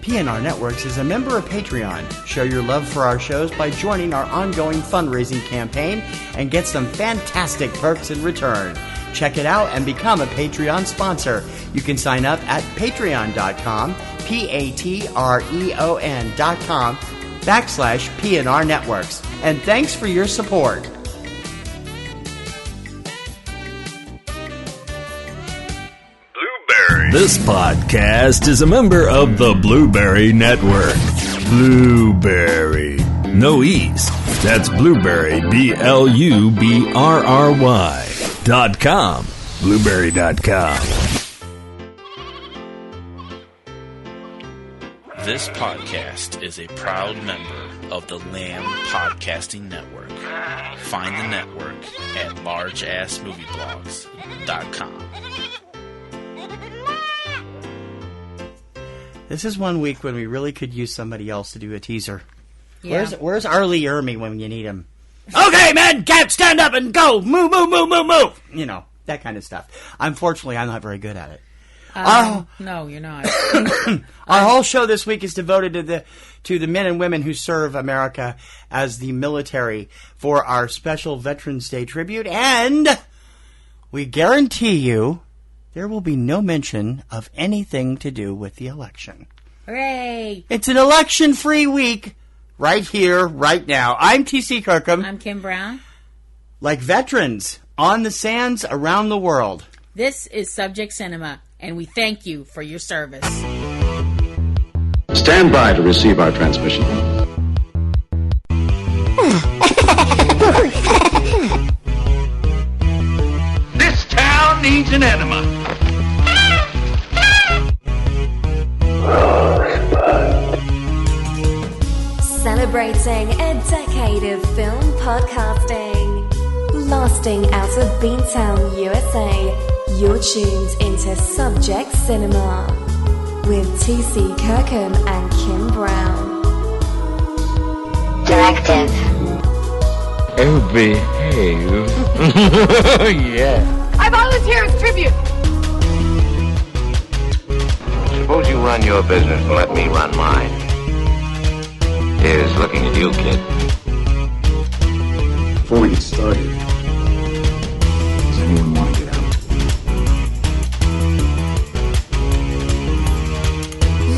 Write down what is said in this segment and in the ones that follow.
PNR Networks is a member of Patreon. Show your love for our shows by joining our ongoing fundraising campaign and get some fantastic perks in return. Check it out and become a Patreon sponsor. You can sign up at patreon.com, patreon.com/PNR Networks. And thanks for your support. This podcast is a member of the Blueberry Network. Blueberry. No E's. That's Blueberry, BLUBRRY.com. Blueberry.com. This podcast is a proud member of the Lamb Podcasting Network. Find the network at largeassmovieblogs.com. This is one week when we really could use somebody else to do a teaser. Yeah. Where's Arlie Ermy when you need him? Okay, men, stand up and go! Move, move, move, move, move! You know, that kind of stuff. Unfortunately, I'm not very good at it. No, you're not. Our whole show this week is devoted to the men and women who serve America as the military for our special Veterans Day tribute, and we guarantee you there will be no mention of anything to do with the election. Hooray! It's an election-free week right here, right now. I'm T.C. Kirkham. I'm Kim Brown. Like veterans on the sands around the world. This is Subject Cinema, and we thank you for your service. Stand by to receive our transmission. This town needs an enema. Celebrating a decade of film podcasting. Blasting out of Beantown, USA, you're tuned into Subject Cinema with T.C. Kirkham and Kim Brown. Directive. Oh, behave. Yeah. I volunteer as tribute. Suppose you run your business and let me run mine. Here's looking at you, kid. Before we get started, does anyone want to get out?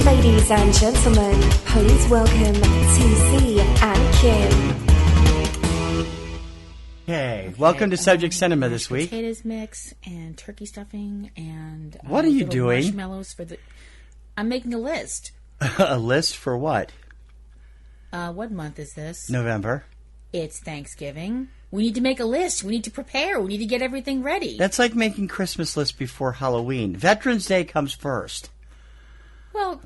Ladies and gentlemen, please welcome TC and Kim. Okay, welcome to Subject Cinema this week. Potatoes mix and turkey stuffing and what are you doing? Marshmallows for the. I'm making a list. A list for what? What month is this? November. It's Thanksgiving. We need to make a list. We need to prepare. We need to get everything ready. That's like making Christmas lists before Halloween. Veterans Day comes first. Well,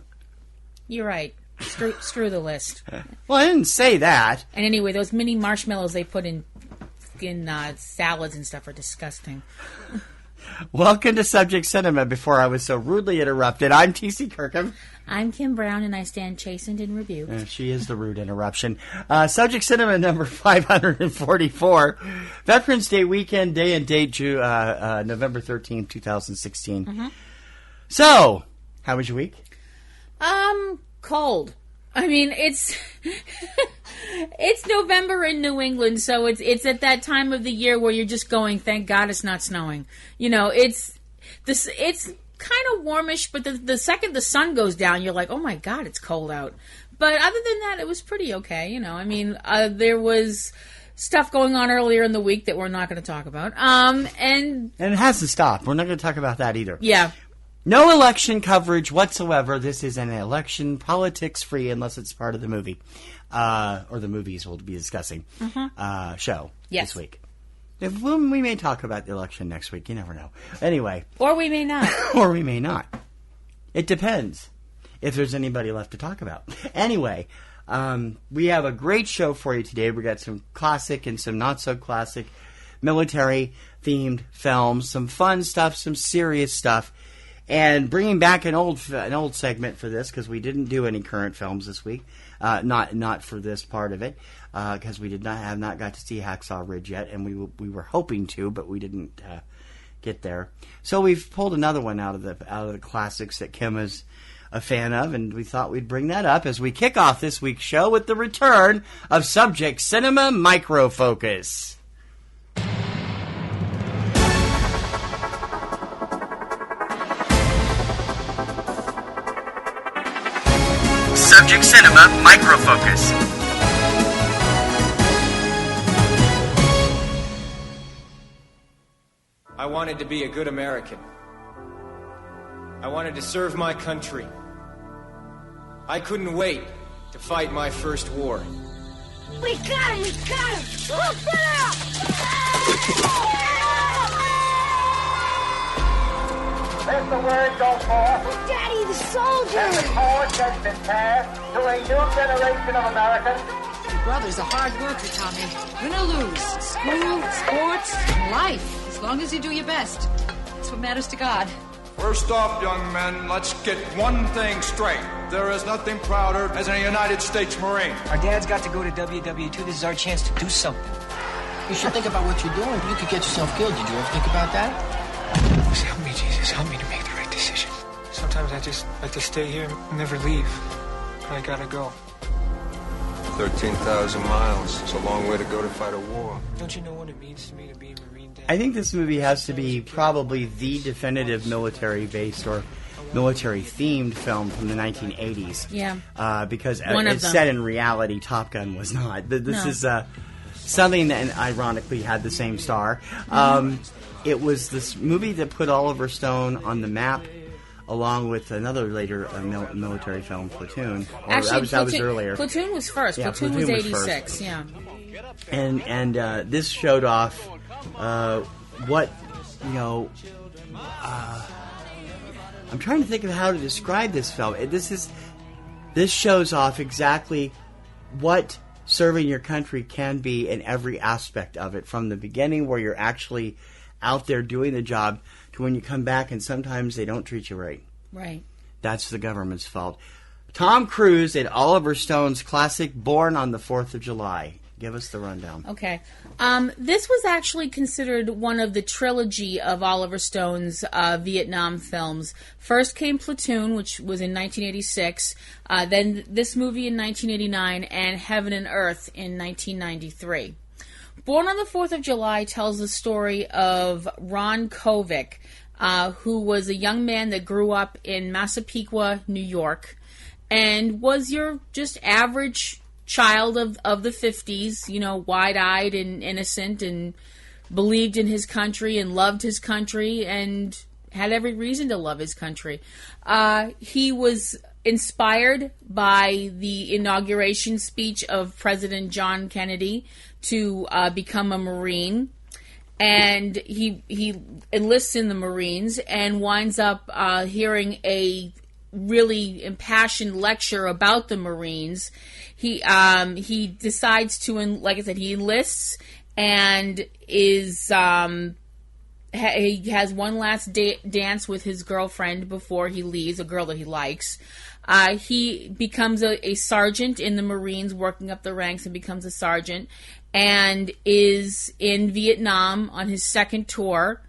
you're right. Screw the list. Well, I didn't say that. And anyway, those mini marshmallows they put in salads and stuff are disgusting. Welcome to Subject Cinema. Before I was so rudely interrupted, I'm T.C. Kirkham. I'm Kim Brown, and I stand chastened in rebuke. She is the rude interruption. Subject Cinema number 544. Veterans Day weekend, day and date, November 13th, 2016. Mm-hmm. So, how was your week? Cold. I mean, it's it's November in New England, so it's at that time of the year where you're just going, thank God it's not snowing. You know, it's kind of warmish, but the second the sun goes down, you're like, oh my God, it's cold out. But other than that, it was pretty okay. You know, I mean, there was stuff going on earlier in the week that we're not going to talk about. And it hasn't stopped. We're not going to talk about that either. Yeah. No election coverage whatsoever. This is an election politics-free, unless it's part of the movie, or the movies we'll be discussing, show this week. We may talk about the election next week. You never know. Anyway. Or we may not. Or we may not. It depends if there's anybody left to talk about. Anyway, we have a great show for you today. We got some classic and some not-so-classic military-themed films, some fun stuff, some serious stuff. And bringing back an old segment for this, because we didn't do any current films this week, not for this part of it, because we have not got to see Hacksaw Ridge yet, and we were hoping to, but we didn't get there. So we've pulled another one out of the classics that Kim has a fan of, and we thought we'd bring that up as we kick off this week's show with the return of Subject Cinema Microfocus. Subject Cinema Microfocus. I wanted to be a good American. I wanted to serve my country. I couldn't wait to fight my first war. We got him! We got him! Look out! Let the word go forth. Daddy, the soldier! And the torch has been passed to a new generation of Americans. Your brother's a hard worker, Tommy. Win or lose. School, sports, life. As long as you do your best. That's what matters to God. First off, young men, let's get one thing straight. There is nothing prouder as a United States Marine. Our dad's got to go to WW2. This is our chance to do something. You should think about what you're doing. You could get yourself killed. Did you ever think about that? Just help me, Jesus. Help me to make the right decision. Sometimes I just like to stay here and never leave. But I gotta go. 13,000 miles. It's a long way to go to fight a war. Don't you know what it means to me to be a Marine, Dad? I think this movie has to be probably the definitive military-based or military-themed film from the 1980s. Yeah. Because it's set in reality. Top Gun was not. This is something that ironically had the same star. It was this movie that put Oliver Stone on the map, along with another later military film, Platoon. Actually, that was earlier. Platoon was first. Yeah, Platoon was 86. Yeah. And this showed off what I'm trying to think of how to describe this film. This shows off exactly what serving your country can be in every aspect of it, from the beginning where you're actually out there doing the job to when you come back and sometimes they don't treat you right. Right. That's the government's fault. Tom Cruise in Oliver Stone's classic Born on the 4th of July. Give us the rundown. Okay. This was actually considered one of the trilogy of Oliver Stone's Vietnam films. First came Platoon, which was in 1986, then this movie in 1989, and Heaven and Earth in 1993. Born on the 4th of July tells the story of Ron Kovic, who was a young man that grew up in Massapequa, New York, and was your just average child of the 50s, wide-eyed and innocent, and believed in his country and loved his country and had every reason to love his country. He was inspired by the inauguration speech of President John Kennedy to become a Marine, and he enlists in the Marines and winds up hearing a really impassioned lecture about the Marines. He decides to, like I said, he enlists and is he has one last dance with his girlfriend before he leaves, a girl that he likes. He becomes a sergeant in the Marines, working up the ranks, and becomes a sergeant, and is in Vietnam on his second tour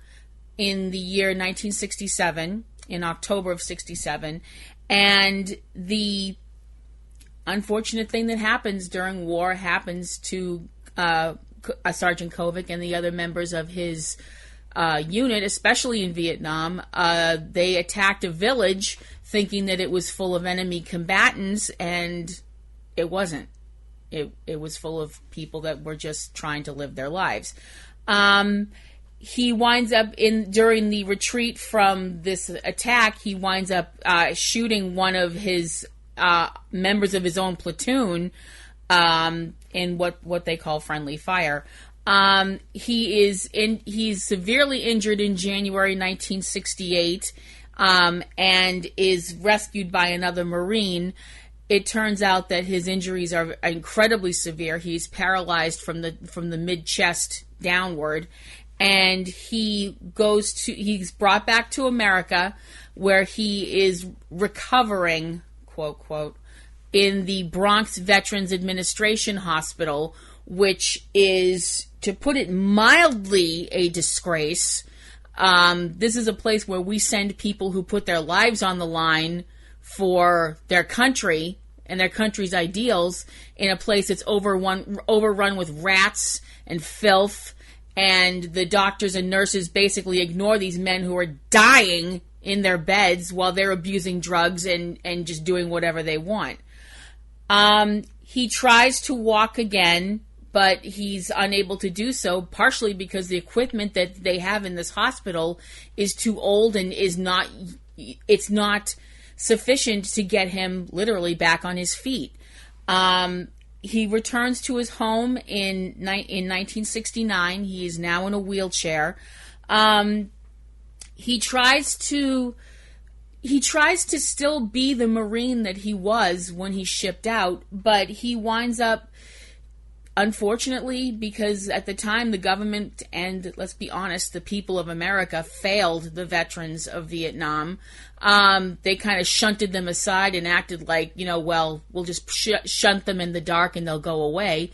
in the year 1967, in October of 67. And the unfortunate thing that happens during war happens to Sergeant Kovic and the other members of his unit, especially in Vietnam. They attacked a village thinking that it was full of enemy combatants, and it wasn't. It was full of people that were just trying to live their lives. He winds up during the retreat from this attack, he winds up shooting one of his members of his own platoon in what they call friendly fire. He's severely injured in January 1968 and is rescued by another Marine. It turns out that his injuries are incredibly severe. He's paralyzed from the mid-chest downward, and he's brought back to America, where he is recovering, quote, quote, in the Bronx Veterans Administration Hospital, which is, to put it mildly, a disgrace. This is a place where we send people who put their lives on the line for their country and their country's ideals in a place that's overrun with rats and filth, and the doctors and nurses basically ignore these men who are dying in their beds while they're abusing drugs and just doing whatever they want. He tries to walk again, but he's unable to do so, partially because the equipment that they have in this hospital is too old and it's not sufficient to get him literally back on his feet. He returns to his home in 1969. He is now in a wheelchair. He tries to still be the Marine that he was when he shipped out, but he winds up, unfortunately, because at the time the government and, let's be honest, the people of America failed the veterans of Vietnam. They kind of shunted them aside and acted like, we'll just shunt them in the dark and they'll go away.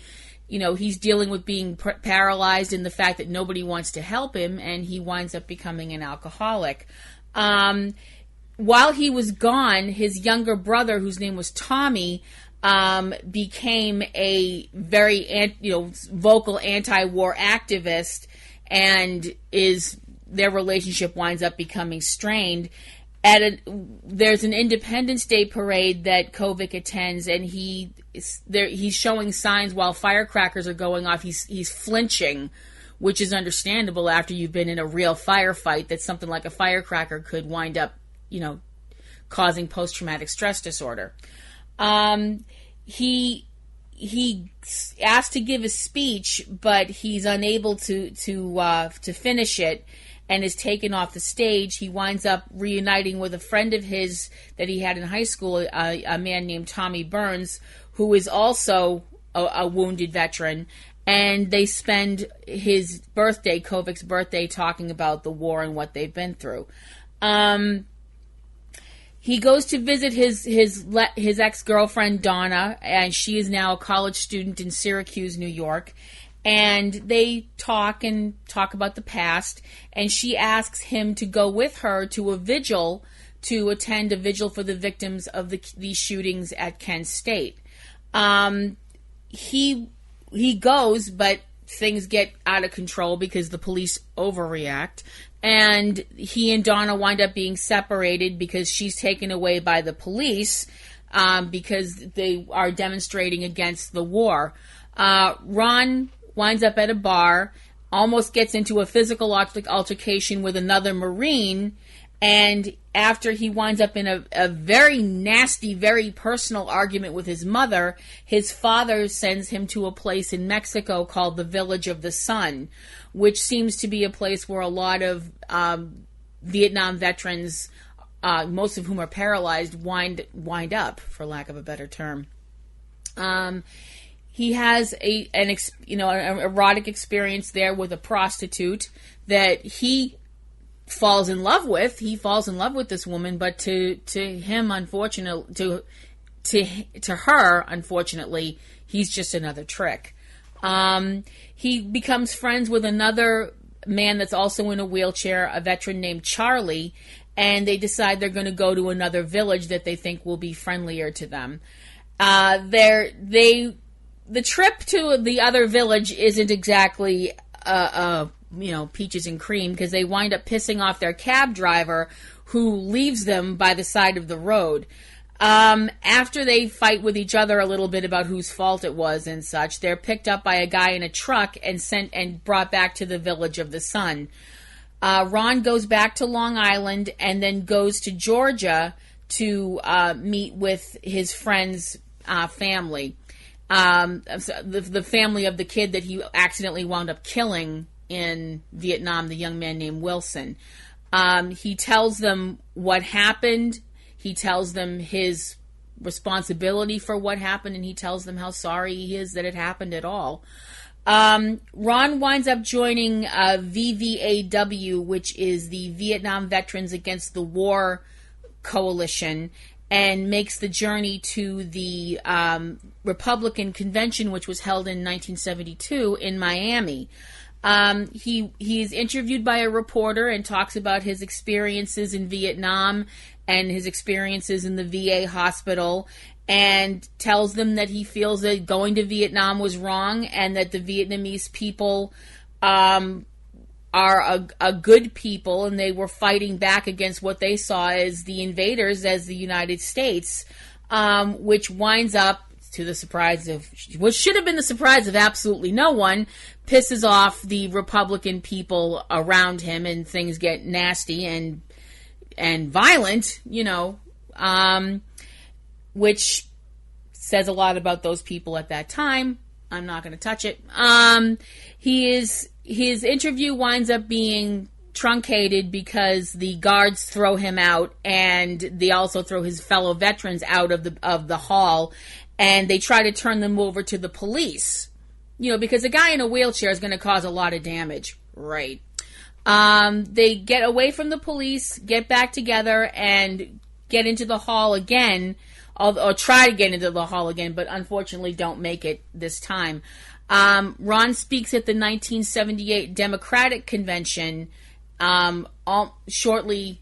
He's dealing with being paralyzed and the fact that nobody wants to help him, and he winds up becoming an alcoholic. While he was gone, his younger brother, whose name was Tommy, became a very vocal anti-war activist, and their relationship winds up becoming strained. There's an Independence Day parade that Kovic attends, and he's showing signs while firecrackers are going off. He's flinching, which is understandable after you've been in a real firefight. That something like a firecracker could wind up, causing post-traumatic stress disorder. He asked to give a speech, but he's unable to finish it, and is taken off the stage. He winds up reuniting with a friend of his that he had in high school, a man named Tommy Burns, who is also a wounded veteran, and they spend his birthday, Kovic's birthday, talking about the war and what they've been through. He goes to visit his ex-girlfriend, Donna, and she is now a college student in Syracuse, New York. And they talk about the past, and she asks him to go with her to attend a vigil for the victims of these shootings at Kent State. He goes, but things get out of control because the police overreact. And he and Donna wind up being separated because she's taken away by the police because they are demonstrating against the war. Ron winds up at a bar, almost gets into a physical altercation with another Marine, and after he winds up in a very nasty, very personal argument with his mother, his father sends him to a place in Mexico called the Village of the Sun, which seems to be a place where a lot of Vietnam veterans, most of whom are paralyzed, wind up, for lack of a better term. He has an erotic experience there with a prostitute that he falls in love with. He falls in love with this woman, but to him, unfortunately, to her, unfortunately, he's just another trick. He becomes friends with another man that's also in a wheelchair, a veteran named Charlie, and they decide they're going to go to another village that they think will be friendlier to them. The trip to the other village isn't exactly peaches and cream, because they wind up pissing off their cab driver, who leaves them by the side of the road. After they fight with each other a little bit about whose fault it was and such, they're picked up by a guy in a truck and brought back to the Village of the Sun. Ron goes back to Long Island and then goes to Georgia to meet with his friend's family. The family of the kid that he accidentally wound up killing in Vietnam, the young man named Wilson. He tells them what happened. He tells them his responsibility for what happened, and he tells them how sorry he is that it happened at all. Ron winds up joining VVAW, which is the Vietnam Veterans Against the War Coalition, and makes the journey to the Republican Convention, which was held in 1972 in Miami. He is interviewed by a reporter and talks about his experiences in Vietnam and his experiences in the VA hospital, and tells them that he feels that going to Vietnam was wrong and that the Vietnamese people are a good people, and they were fighting back against what they saw as the invaders, as the United States, which winds up, to the surprise of, what should have been the surprise of absolutely no one, pisses off the Republican people around him, and things get nasty and violent, which says a lot about those people at that time. I'm not going to touch it. His interview winds up being truncated because the guards throw him out, and they also throw his fellow veterans out of the hall, and they try to turn them over to the police. Because a guy in a wheelchair is going to cause a lot of damage. Right. They get away from the police, get back together, and get into the hall again, or try to get into the hall again, but unfortunately don't make it this time. Ron speaks at the 1978 Democratic Convention. Shortly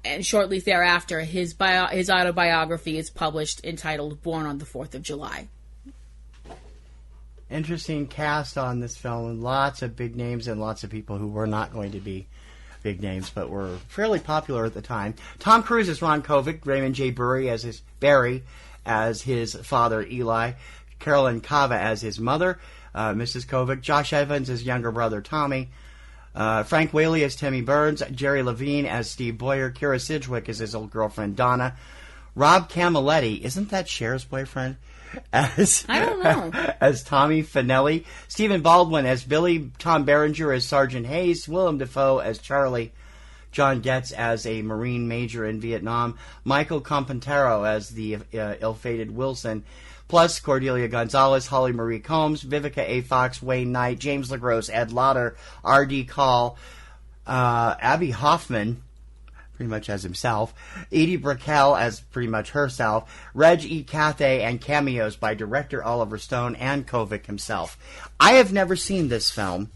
thereafter, his autobiography is published, entitled "Born on the 4th of July." Interesting cast on this film. Lots of big names and lots of people who were not going to be big names, but were fairly popular at the time. Tom Cruise as Ron Kovic, Raymond J. Barry as his father Eli, Carolyn Cava as his mother, Mrs. Kovic, Josh Evans as younger brother Tommy, Frank Whaley as Timmy Burns, Jerry Levine as Steve Boyer, Kira Sidgwick as his old girlfriend Donna, Rob Camilletti, isn't that Cher's boyfriend? I don't know. As Tommy Finelli, Stephen Baldwin as Billy, Tom Berenger as Sergeant Hayes, Willem Dafoe as Charlie, John Getz as a Marine major in Vietnam, Michael Compantero as the ill-fated Wilson, plus Cordelia Gonzalez, Holly Marie Combs, Vivica A. Fox, Wayne Knight, James LaGrosse, Ed Lauder, R.D. Call, Abby Hoffman, pretty much as himself, Edie Brickell as pretty much herself, Reg E. Cathay, and cameos by director Oliver Stone and Kovic himself. I have never seen this film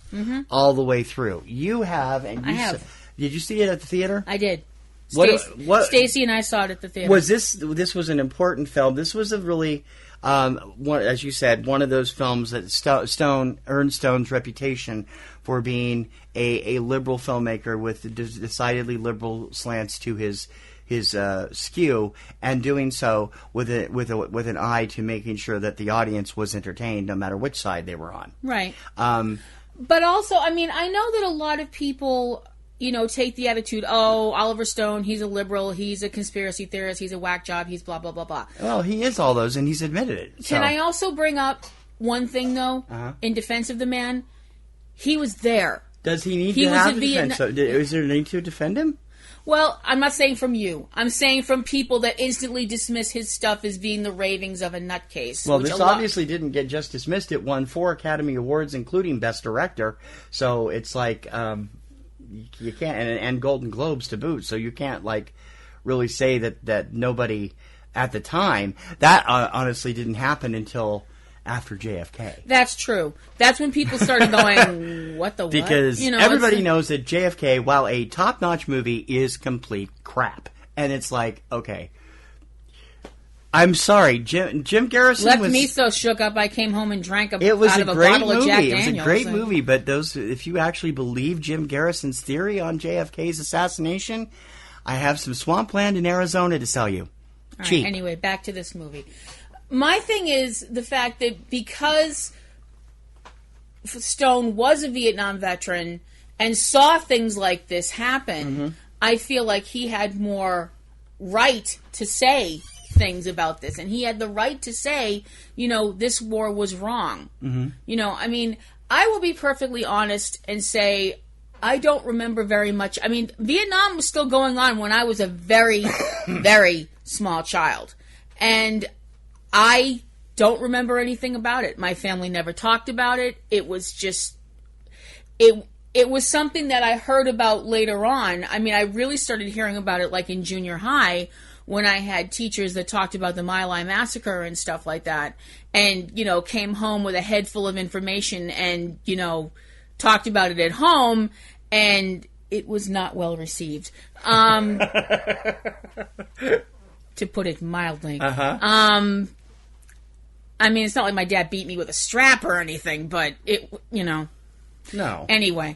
all the way through. You have, and you I have. Did you see it at the theater? I did. Stacy and I saw it at the theater. Was this was an important film? This was a really, as you said, one of those films that Stone earned Stone's reputation for being a liberal filmmaker with decidedly liberal slants to his skew, and doing so with an eye to making sure that the audience was entertained no matter which side they were on. Right. But also, I know that a lot of people, take the attitude, oh, Oliver Stone, he's a liberal, he's a conspiracy theorist, he's a whack job, he's blah, blah, blah, blah. Well, he is all those, and he's admitted it. Can I also bring up one thing, though, in defense of the man? He was there. Does he need to have a defense? Is there a need to defend him? Well, I'm not saying from you. I'm saying from people that instantly dismiss his stuff as being the ravings of a nutcase. Well, this obviously didn't get just dismissed. It won 4 Academy Awards, including Best Director. So it's like you can't, and Golden Globes to boot. So you can't really say that nobody at the time. That honestly didn't happen until after JFK. That's true. That's when people started going, what the what? Because everybody knows that JFK, while a top-notch movie, is complete crap. And it's like, okay, I'm sorry, Jim Garrison left me so shook up I came home and drank out of a bottle of Jack Daniels. It was a great movie, but if you actually believe Jim Garrison's theory on JFK's assassination, I have some swampland in Arizona to sell you. All Cheap. Right, anyway, back to this movie. My thing is the fact that because Stone was a Vietnam veteran and saw things like this happen, I feel like he had more right to say things about this. And he had the right to say, this war was wrong. I will be perfectly honest and say I don't remember very much. Vietnam was still going on when I was a very, very small child. And I don't remember anything about it. My family never talked about it. It was just, it was something that I heard about later on. I really started hearing about it in junior high when I had teachers that talked about the My Lai massacre and stuff like that. And, came home with a head full of information and, talked about it at home. And it was not well received. To put it mildly. I mean, it's not like my dad beat me with a strap or anything, but it, No. Anyway.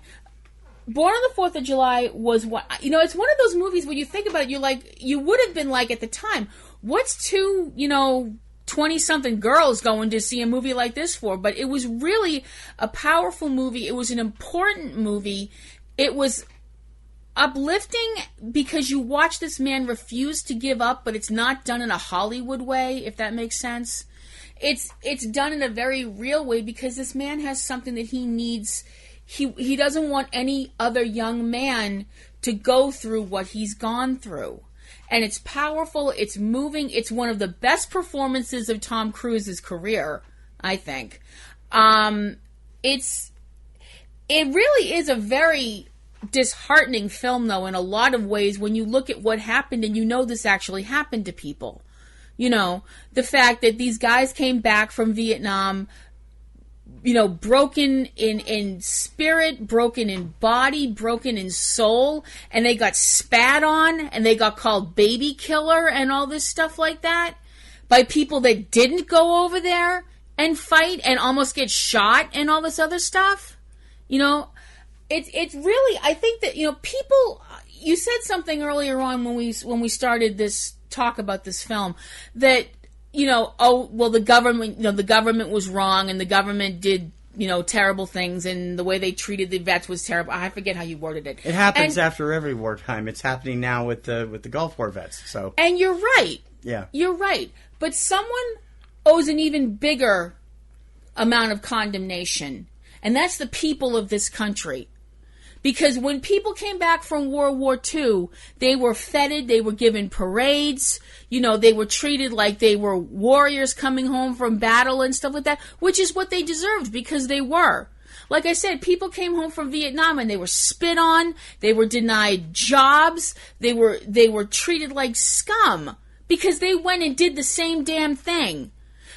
Born on the 4th of July was what, it's one of those movies when you think about it, you would have been like at the time, what's two, 20-something girls going to see a movie like this for? But it was really a powerful movie. It was an important movie. It was uplifting because you watch this man refuse to give up, but it's not done in a Hollywood way, if that makes sense. It's done in a very real way because this man has something that he needs. He doesn't want any other young man to go through what he's gone through. And it's powerful, it's moving, it's one of the best performances of Tom Cruise's career, I think. It really is a very disheartening film, though, in a lot of ways when you look at what happened and this actually happened to people. The fact that these guys came back from Vietnam, broken in spirit, broken in body, broken in soul, and they got spat on, and they got called baby killer and all this stuff like that by people that didn't go over there and fight and almost get shot and all this other stuff. It's really, I think that, people, you said something earlier on when we started this talk about this film that, the government was wrong and the government did, terrible things and the way they treated the vets was terrible. I forget how you worded it. It happens after every wartime. It's happening now with the Gulf War vets. So. And you're right. Yeah. You're right. But someone owes an even bigger amount of condemnation, and that's the people of this country. Because when people came back from World War II, they were feted, they were given parades, they were treated like they were warriors coming home from battle and stuff like that, which is what they deserved because they were. Like I said, people came home from Vietnam and they were spit on, they were denied jobs, they were treated like scum because they went and did the same damn thing.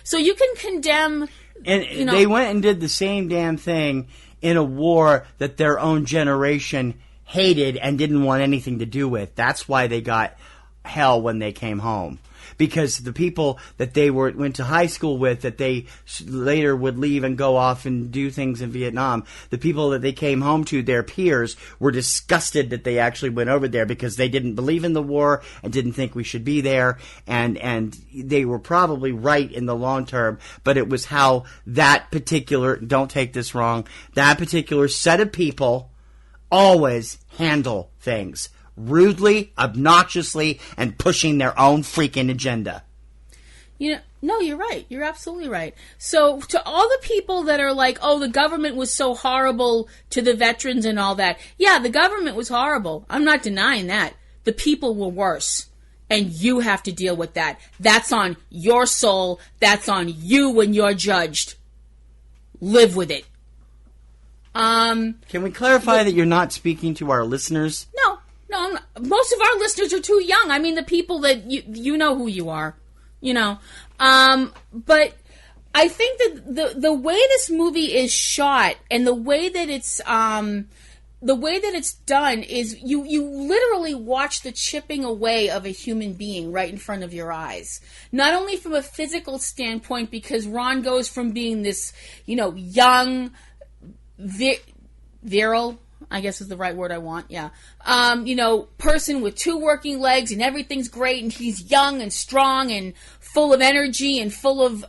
So you can condemn... And they went and did the same damn thing in a war that their own generation hated and didn't want anything to do with. That's why they got hell when they came home. Because the people that they went to high school with, that they later would leave and go off and do things in Vietnam, the people that they came home to, their peers, were disgusted that they actually went over there because they didn't believe in the war and didn't think we should be there. And they were probably right in the long term, but it was how that particular, don't take this wrong, that particular set of people always handle things. Rudely, obnoxiously, and pushing their own freaking agenda. No, you're right. You're absolutely right. So, to all the people that are like, oh, the government was so horrible to the veterans and all that. Yeah, the government was horrible. I'm not denying that. The people were worse. And you have to deal with that. That's on your soul. That's on you when you're judged. Live with it. Can we clarify that you're not speaking to our listeners? No, most of our listeners are too young. I mean, the people that you know who you are, But I think that the way this movie is shot and the way that it's done is you literally watch the chipping away of a human being right in front of your eyes. Not only from a physical standpoint, because Ron goes from being this, young, virile, I guess is the right word I want, yeah. Person with two working legs and everything's great and he's young and strong and full of energy and full of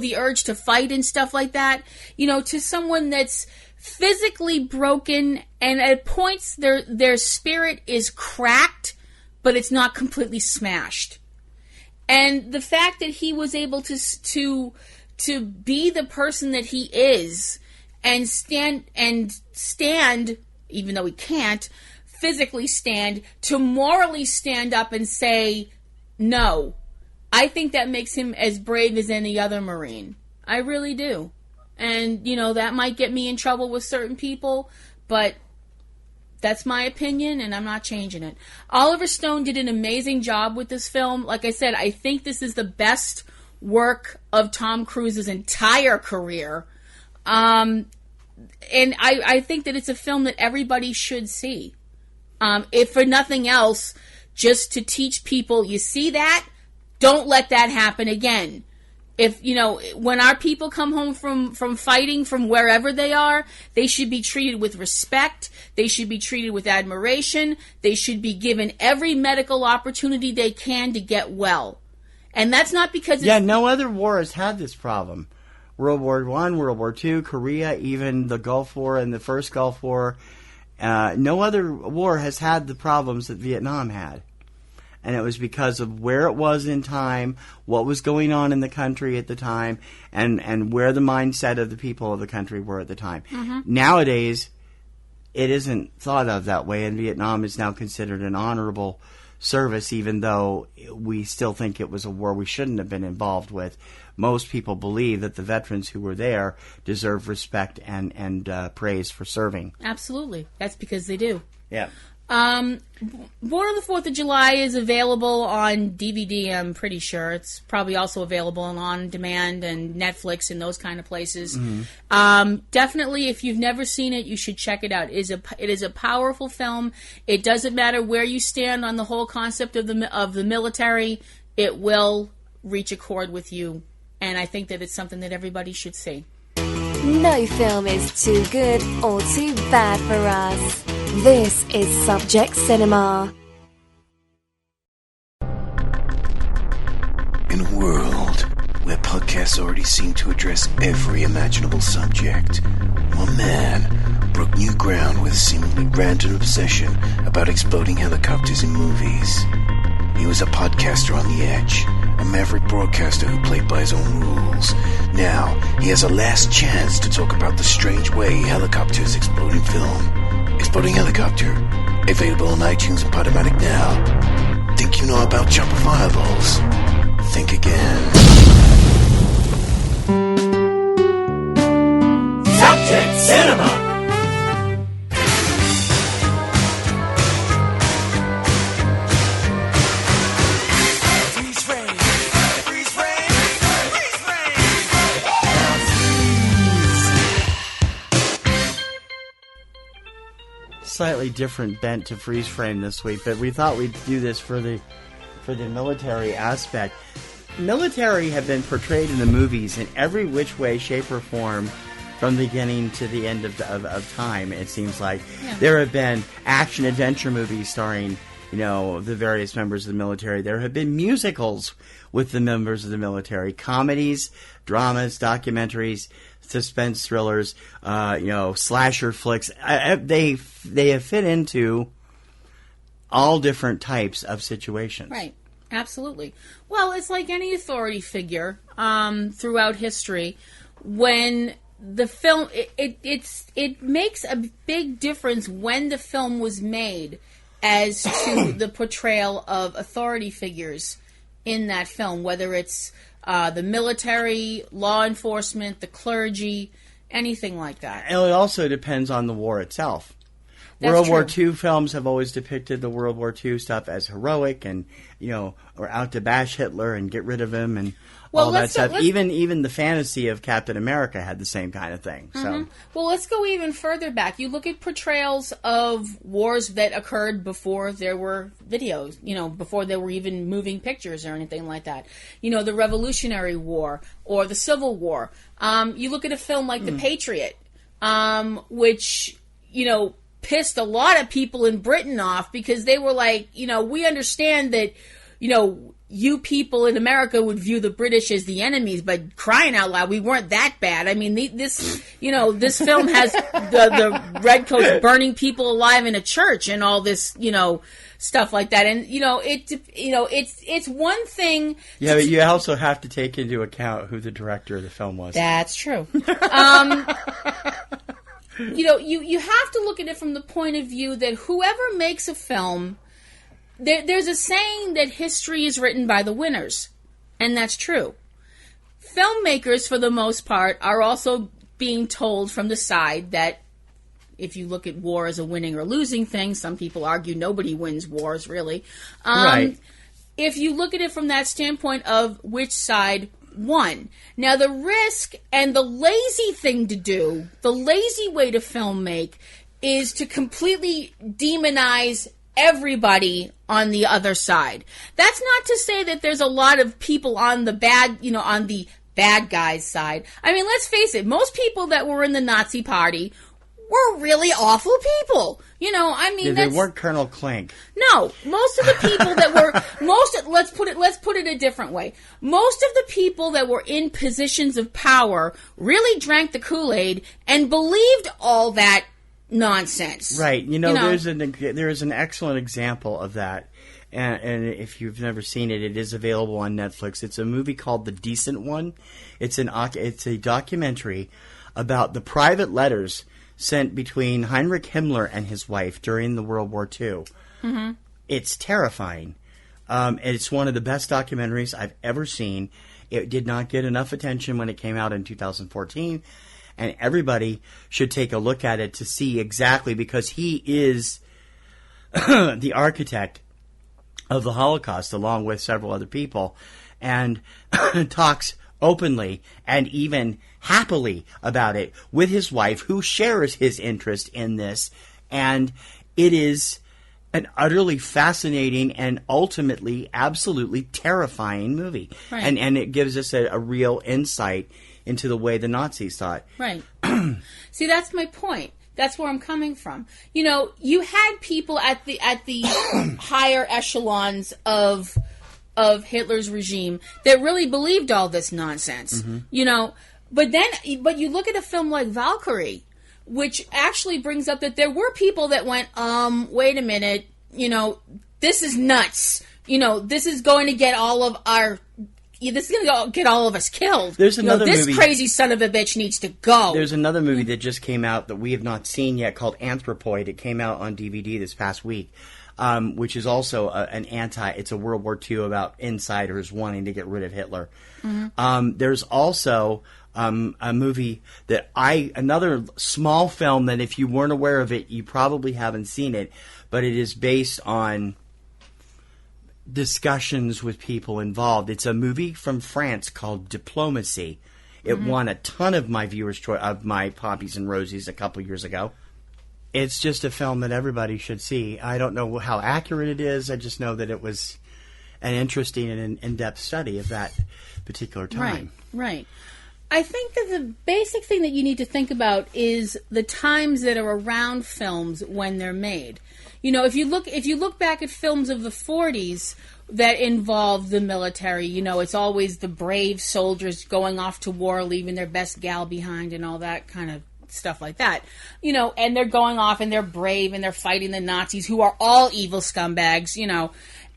the urge to fight and stuff like that, to someone that's physically broken and at points their spirit is cracked, but it's not completely smashed. And the fact that he was able to be the person that he is and stand, even though he can't physically stand, to morally stand up and say no. I think that makes him as brave as any other Marine. I really do. And, that might get me in trouble with certain people, but that's my opinion, and I'm not changing it. Oliver Stone did an amazing job with this film. Like I said, I think this is the best work of Tom Cruise's entire career. And I think that it's a film that everybody should see. If for nothing else, just to teach people, you see that? Don't let that happen again. If, when our people come home from fighting from wherever they are, they should be treated with respect. They should be treated with admiration. They should be given every medical opportunity they can to get well. And that's not because no other war has had this problem. World War I, World War II, Korea, even the Gulf War and the first Gulf War. No other war has had the problems that Vietnam had. And it was because of where it was in time, what was going on in the country at the time, and where the mindset of the people of the country were at the time. Mm-hmm. Nowadays, it isn't thought of that way, and Vietnam is now considered an honorable service, even though we still think it was a war we shouldn't have been involved with. Most people believe that the veterans who were there deserve respect and praise for serving. Absolutely. That's because they do. Yeah. Born on the 4th of July is available on DVD, I'm pretty sure. It's probably also available on demand and Netflix and those kind of places. Mm-hmm. Definitely, if you've never seen it, you should check it out. It is a powerful film. It doesn't matter where you stand on the whole concept of the military. It will reach a chord with you, and I think that it's something that everybody should see. No film is too good or too bad for us. This is Subject Cinema. In a world where podcasts already seem to address every imaginable subject, one man broke new ground with a seemingly random obsession about exploding helicopters in movies. He was a podcaster on the edge, a maverick broadcaster who played by his own rules. Now, he has a last chance to talk about the strange way helicopters explode in film. Exploding Helicopter, available on iTunes and Podomatic now. Think you know about jumper fireballs? Think again. Subject Cinema! Slightly different bent to freeze frame this week, but we thought we'd do this for the military aspect. Military have been portrayed in the movies in every which way, shape, or form from the beginning to the end of time. It seems like there have been action adventure movies starring the various members of the military. There have been musicals with the members of the military, comedies, dramas, documentaries, suspense thrillers, slasher flicks. They have fit into all different types of situations. Right. Absolutely. Well, it's like any authority figure throughout history. When the film, it makes a big difference when the film was made as to the portrayal of authority figures in that film, whether it's the military, law enforcement, the clergy, anything like that. And it also depends on the war itself. That's World true. War II films have always depicted the World War II stuff as heroic and, or out to bash Hitler and get rid of him and all that stuff. Even the fantasy of Captain America had the same kind of thing. Mm-hmm. So, well, let's go even further back. You look at portrayals of wars that occurred before there were videos, before there were even moving pictures or anything like that. The Revolutionary War or the Civil War. You look at a film like The Patriot, which, pissed a lot of people in Britain off because they were like, we understand that, you people in America would view the British as the enemies, but crying out loud, we weren't that bad. I mean, this film has the redcoats burning people alive in a church and all this, stuff like that. And, it's one thing. Yeah, but you also have to take into account who the director of the film was. That's true. You have to look at it from the point of view that whoever makes a film, there's a saying that history is written by the winners, and that's true. Filmmakers, for the most part, are also being told from the side that if you look at war as a winning or losing thing, some people argue nobody wins wars, really. Right. If you look at it from that standpoint of which side won. Now, the risk and the lazy thing to do, the lazy way to film make, is to completely demonize everybody on the other side. That's not to say that there's a lot of people on the bad, on the bad guys' side. I mean, let's face it, most people that were in the Nazi Party were really awful people. They weren't Colonel Klink. No, most of the people that were let's put it a different way. Most of the people that were in positions of power really drank the Kool-Aid and believed all that nonsense. Right. There is an excellent example of that. And if you've never seen it, it is available on Netflix. It's a movie called The Decent One. It's a documentary about the private letters sent between Heinrich Himmler and his wife during the World War II. Mm-hmm. It's terrifying. It's one of the best documentaries I've ever seen. It did not get enough attention when it came out in 2014, and everybody should take a look at it to see exactly, because he is the architect of the Holocaust along with several other people, and talks openly and even happily about it with his wife, who shares his interest in this. And it is an utterly fascinating and ultimately absolutely terrifying movie. Right. And it gives us a real insight into the way the Nazis thought. Right. See, that's my point. That's where I'm coming from. You had people at the higher echelons of Hitler's regime that really believed all this nonsense. Mm-hmm. But you look at a film like Valkyrie, which actually brings up that there were people that went, wait a minute, this is nuts. This is going to get all of our... This is going to get all of us killed. There's another this movie, crazy son of a bitch needs to go. There's another movie that just came out that we have not seen yet called Anthropoid. It came out on DVD this past week, which is also it's a World War II about insiders wanting to get rid of Hitler. Mm-hmm. There's also a movie another small film that if you weren't aware of it, you probably haven't seen it, but it is based on discussions with people involved. It's a movie from France called Diplomacy. It won a ton of my viewers' choice of my Poppies and Rosies a couple years ago. It's just a film that everybody should see. I don't know how accurate it is. I just know that it was an interesting and in-depth study of that particular time. Right. I think that the basic thing that you need to think about is the times that are around films when they're made. If you look back at films of the 40s that involve the military, it's always the brave soldiers going off to war, leaving their best gal behind and all that kind of stuff like that. And they're going off and they're brave and they're fighting the Nazis, who are all evil scumbags,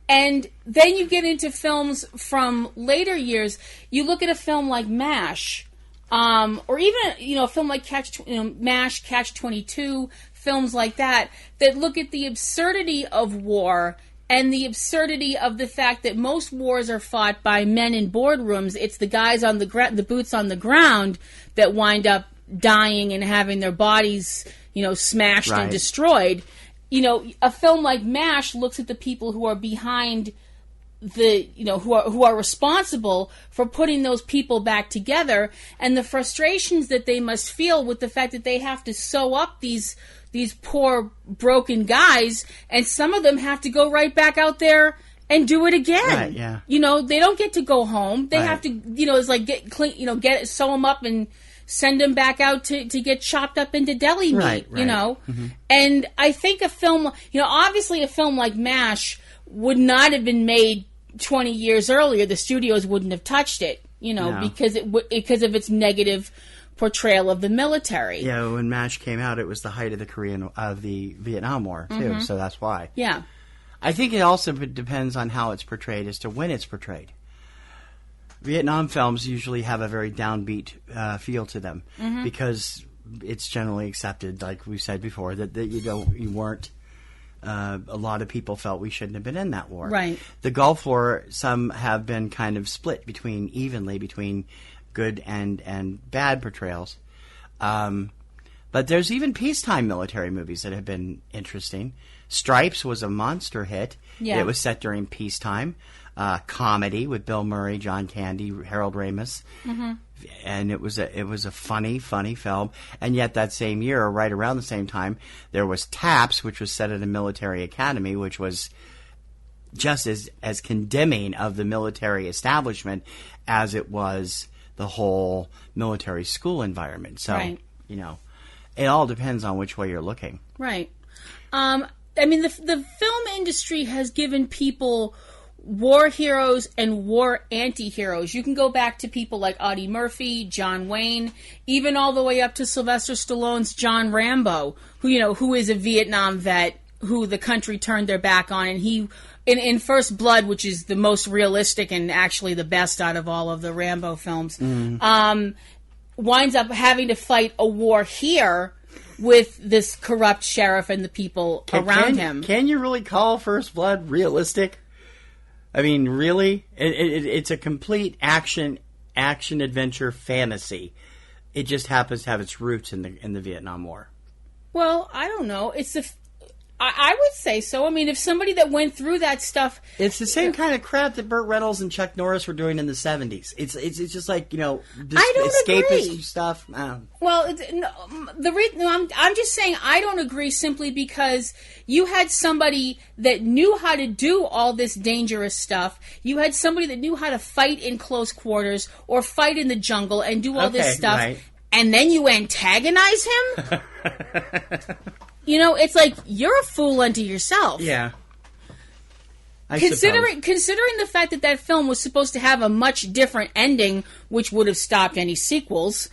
And then you get into films from later years. You look at a film like MASH, or even, a film like MASH, Catch-22, films like that look at the absurdity of war and the absurdity of the fact that most wars are fought by men in boardrooms. It's the guys on the boots on the ground that wind up dying and having their bodies, smashed and destroyed. A film like MASH looks at the people who are behind who are responsible for putting those people back together, and the frustrations that they must feel with the fact that they have to sew up these poor broken guys, and some of them have to go right back out there and do it again. Right, yeah. They don't get to go home. They have to, it's like get clean, sew them up and send them back out to get chopped up into deli meat, Mm-hmm. And I think a film, obviously a film like MASH would not have been made 20 years earlier. The studios wouldn't have touched it, because of its negative portrayal of the military. Yeah, when MASH came out, it was the height of the Vietnam War too, Mm-hmm. so that's why. Yeah, I think it also depends on how it's portrayed as to when it's portrayed. Vietnam films usually have a very downbeat feel to them, mm-hmm. because it's generally accepted, like we said before, that you weren't. A lot of people felt we shouldn't have been in that war. Right. The Gulf War, some have been kind of split evenly between good and bad portrayals. But there's even peacetime military movies that have been interesting. Stripes was a monster hit. Yeah. It was set during peacetime. comedy with Bill Murray, John Candy, Harold Ramis. Mm-hmm. And it was a funny film. And yet that same year, or right around the same time, there was TAPS, which was set at a military academy, which was just as condemning of the military establishment as it was the whole military school environment. So, right. It all depends on which way you're looking. Right. I mean, the film industry has given people war heroes and war anti-heroes. You can go back to people like Audie Murphy, John Wayne, even all the way up to Sylvester Stallone's John Rambo, who is a Vietnam vet who the country turned their back on, and he in First Blood, which is the most realistic and actually the best out of all of the Rambo films, winds up having to fight a war here with this corrupt sheriff and the people around him. Can you really call First Blood realistic? I mean, really? It's a complete action adventure fantasy. It just happens to have its roots in the Vietnam War. Well, I don't know. I would say so. I mean, if somebody that went through that stuff... It's the same kind of crap that Burt Reynolds and Chuck Norris were doing in the 70s. It's just like, I don't escapist agree. Stuff. Well, I'm just saying I don't agree simply because you had somebody that knew how to do all this dangerous stuff. You had somebody that knew how to fight in close quarters or fight in the jungle and do all this stuff. Right. And then you antagonize him? It's like you're a fool unto yourself. Yeah. Considering the fact that film was supposed to have a much different ending, which would have stopped any sequels.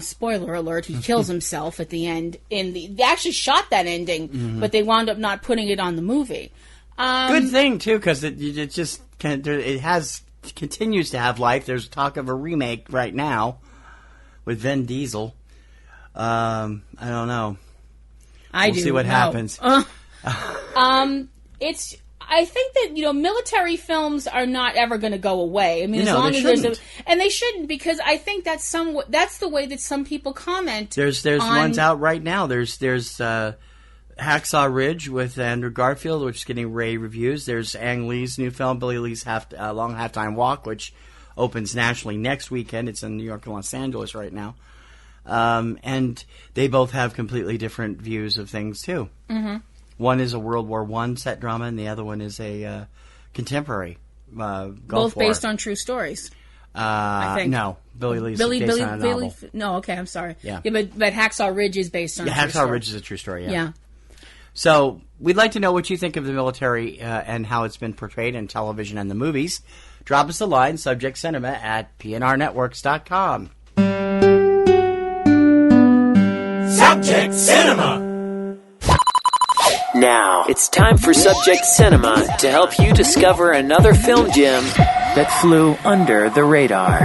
Spoiler alert: he kills himself at the end. They actually shot that ending, but they wound up not putting it on the movie. Good thing too, because it continues to have life. There's talk of a remake right now with Vin Diesel. I don't know. We'll see what happens. I think that military films are not ever going to go away. I mean, as long as and they shouldn't, because I think that's the way that some people comment. There's ones out right now. There's Hacksaw Ridge with Andrew Garfield, which is getting rave reviews. There's Ang Lee's new film, Billy Lee's Long Halftime Walk, which opens nationally next weekend. It's in New York and Los Angeles right now. And they both have completely different views of things, too. Mm-hmm. One is a World War I set drama, and the other one is a contemporary Gulf both War. based on true stories. I think. No. Billy Lee's based on a novel. No, okay, I'm sorry. Yeah. But Hacksaw Ridge is based on a true story. Hacksaw Ridge is a true story, Yeah. So, we'd like to know what you think of the military and how it's been portrayed in television and the movies. Drop us a line, subjectcinema@PNRNetworks.com. Subject Cinema! Now, it's time for Subject Cinema to help you discover another film gem that flew under the radar.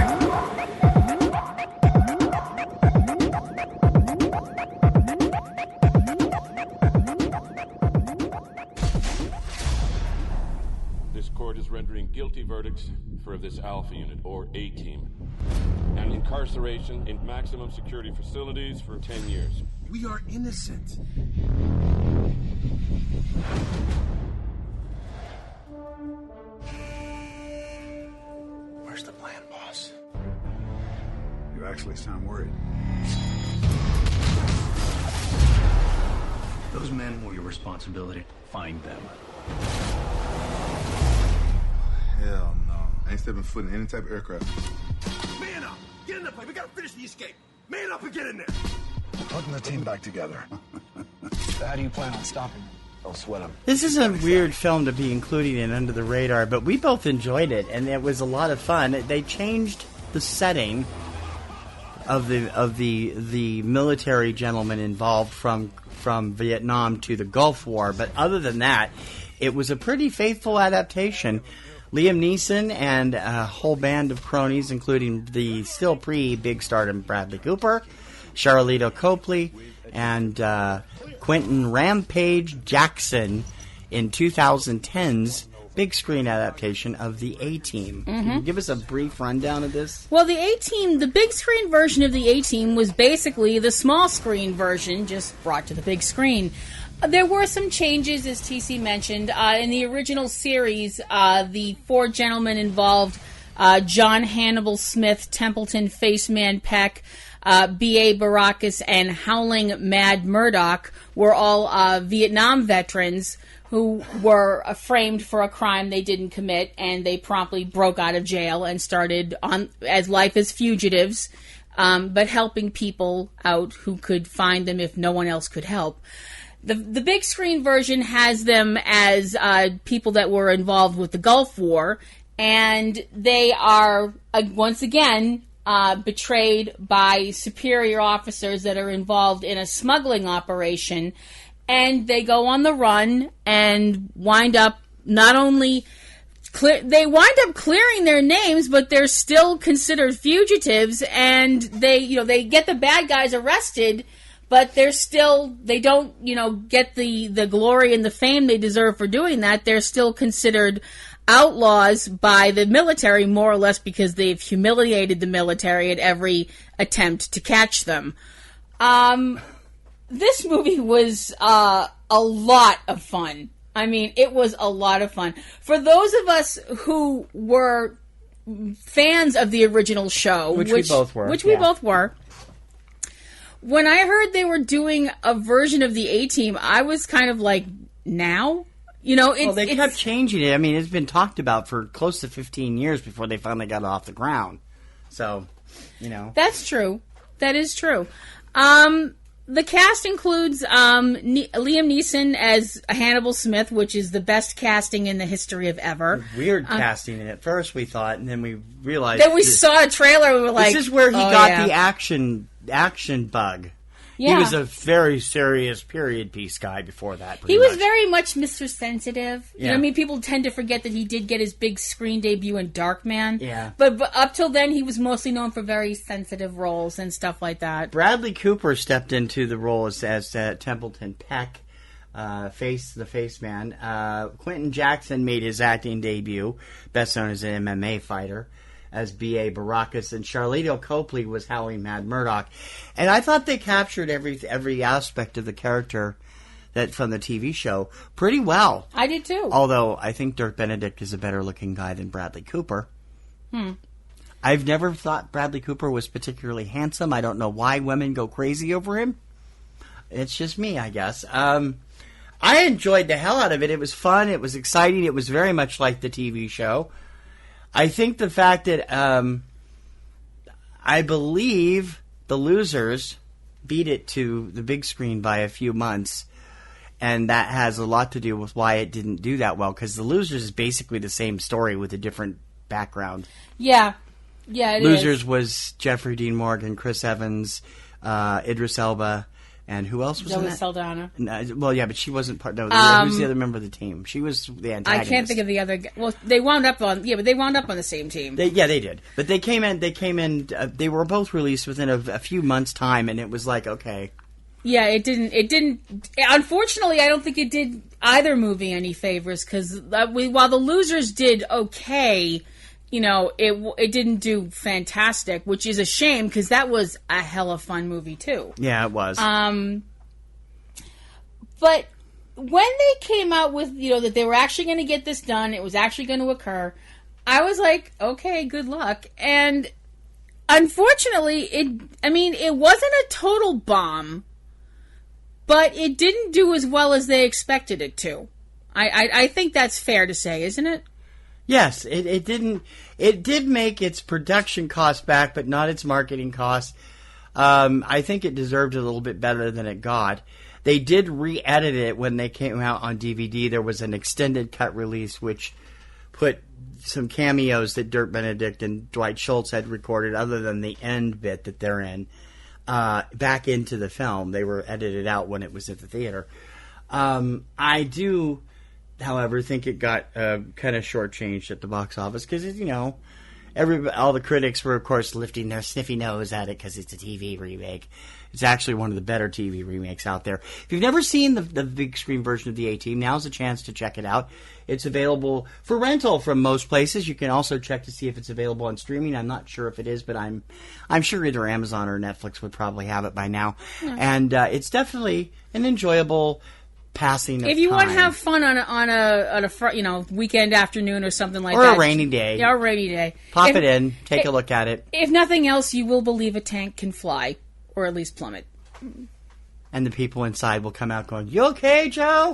This court is rendering guilty verdicts for this Alpha Unit, or A-Team, and incarceration in maximum security facilities for 10 years. We are innocent. Where's the plan, boss? You actually sound worried. Those men were your responsibility. Find them. Hell no. I ain't stepping foot in any type of aircraft. Man up! Get in the plane. We gotta finish the escape. Man up and get in there. Putting the team back together. How do you plan on stopping them? Don't sweat them. This is a weird film to be included in Under the Radar, but we both enjoyed it, and it was a lot of fun. They changed the setting of the military gentlemen involved from Vietnam to the Gulf War, but other than that, it was a pretty faithful adaptation. Liam Neeson and a whole band of cronies, including the still pre-big stardom Bradley Cooper, Charlotte Copley, and Quentin Rampage Jackson in 2010's big screen adaptation of the A-Team. Can you give us a brief rundown of this? Well, the A-Team, the big screen version of the A-Team was basically the small screen version, just brought to the big screen. There were some changes, as TC mentioned. In the original series, the four gentlemen involved, John Hannibal Smith, Templeton Faceman Peck, B.A. Baracus, and Howling Mad Murdoch were all Vietnam veterans who were framed for a crime they didn't commit, and they promptly broke out of jail and started on as life as fugitives, but helping people out who could find them if no one else could help. The big screen version has them as people that were involved with the Gulf War, and they are, once again, betrayed by superior officers that are involved in a smuggling operation, and they go on the run and wind up not only they wind up clearing their names, but they're still considered fugitives, and they get the bad guys arrested, but they don't get the glory and the fame they deserve for doing that. They're still considered outlaws by the military, more or less, because they've humiliated the military at every attempt to catch them. This movie was a lot of fun. I mean, it was a lot of fun. For those of us who were fans of the original show, which we both were, when I heard they were doing a version of the A-Team, I was kind of like, now? They kept changing it. I mean, it's been talked about for close to 15 years before they finally got it off the ground. So, That's true. That is true. The cast includes Liam Neeson as Hannibal Smith, which is the best casting in the history of ever. Weird casting at first, we thought, and then we realized... Then we saw a trailer, and we were like... This is where he got the action bug. Yeah. He was a very serious period piece guy before that. He was very much Mr. Sensitive. Yeah. People tend to forget that he did get his big screen debut in Darkman. Yeah. But up till then, he was mostly known for very sensitive roles and stuff like that. Bradley Cooper stepped into the role as Templeton Peck, the face man. Quentin Jackson made his acting debut, best known as an MMA fighter, as B.A. Baracus, and Charlito Copley was Howling Mad Murdoch. And I thought they captured every aspect of the character from the TV show pretty well. I did too. Although I think Dirk Benedict is a better looking guy than Bradley Cooper. I've never thought Bradley Cooper was particularly handsome. I don't know why women go crazy over him. It's just me, I guess. I enjoyed the hell out of it. It was fun. It was exciting. It was very much like the TV show. I think the fact that I believe The Losers beat it to the big screen by a few months, and that has a lot to do with why it didn't do that well, because The Losers is basically the same story with a different background. Yeah, it Losers is. was Jeffrey Dean Morgan, Chris Evans, Idris Elba, and who else was in Zoe that? Saldana. No, well, yeah, but she wasn't part. No, who's the other member of the team? She was the antagonist. I can't think of the other. Well, they wound up on the same team. They did. But they came in. They were both released within a few months' time, and it was like, okay. Yeah, it didn't. Unfortunately, I don't think it did either movie any favors, because while The Losers did okay, it didn't do fantastic, which is a shame, because that was a hella fun movie too. Yeah, it was. But when they came out with, that they were actually going to get this done, it was actually going to occur, I was like, okay, good luck. And unfortunately, it wasn't a total bomb, but it didn't do as well as they expected it to. I think that's fair to say, isn't it? Yes, it didn't. It did make its production costs back, but not its marketing costs. I think it deserved a little bit better than it got. They did re-edit it when they came out on DVD. There was an extended cut release which put some cameos that Dirk Benedict and Dwight Schultz had recorded, other than the end bit that they're in, back into the film. They were edited out when it was at the theater. I do, however, think it got kind of shortchanged at the box office because, all the critics were, of course, lifting their sniffy nose at it because it's a TV remake. It's actually one of the better TV remakes out there. If you've never seen the big screen version of the A-Team, now's a chance to check it out. It's available for rental from most places. You can also check to see if it's available on streaming. I'm not sure if it is, but I'm sure either Amazon or Netflix would probably have it by now. Yeah. And it's definitely an enjoyable passing of if you time. want to have fun on a weekend afternoon or something like or that. Or a rainy day. Yeah, or a rainy day. Pop it in. Take a look at it. If nothing else, you will believe a tank can fly. Or at least plummet. And the people inside will come out going, "You okay, Joe?"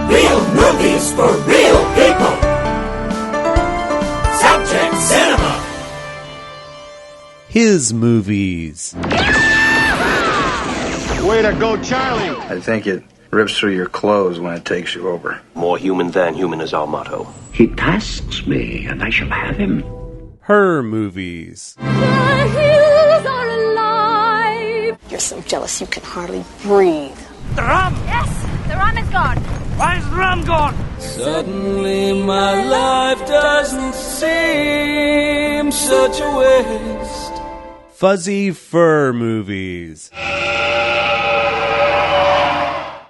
Real movies for real people. Subject Cinema. His movies. Way to go, Charlie! I think it rips through your clothes when it takes you over. More human than human is our motto. He tasks me, and I shall have him. Her movies. The hills are alive. You're so jealous you can hardly breathe. The rum! Yes, the rum is gone. Why is the rum gone? Suddenly my life doesn't seem such a waste. Fuzzy Fur Movies.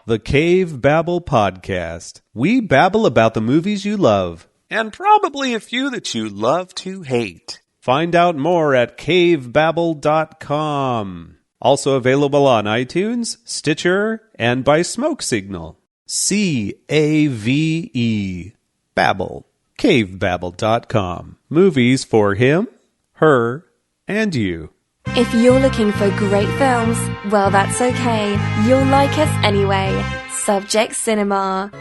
The Cavebabble Podcast. We babble about the movies you love. And probably a few that you love to hate. Find out more at cavebabble.com. Also available on iTunes, Stitcher, and by Smoke Signal. C-A-V-E. Babble. Cavebabble.com. Movies for him, her, and you. If you're looking for great films, well, that's okay. You'll like us anyway. Subject Cinema.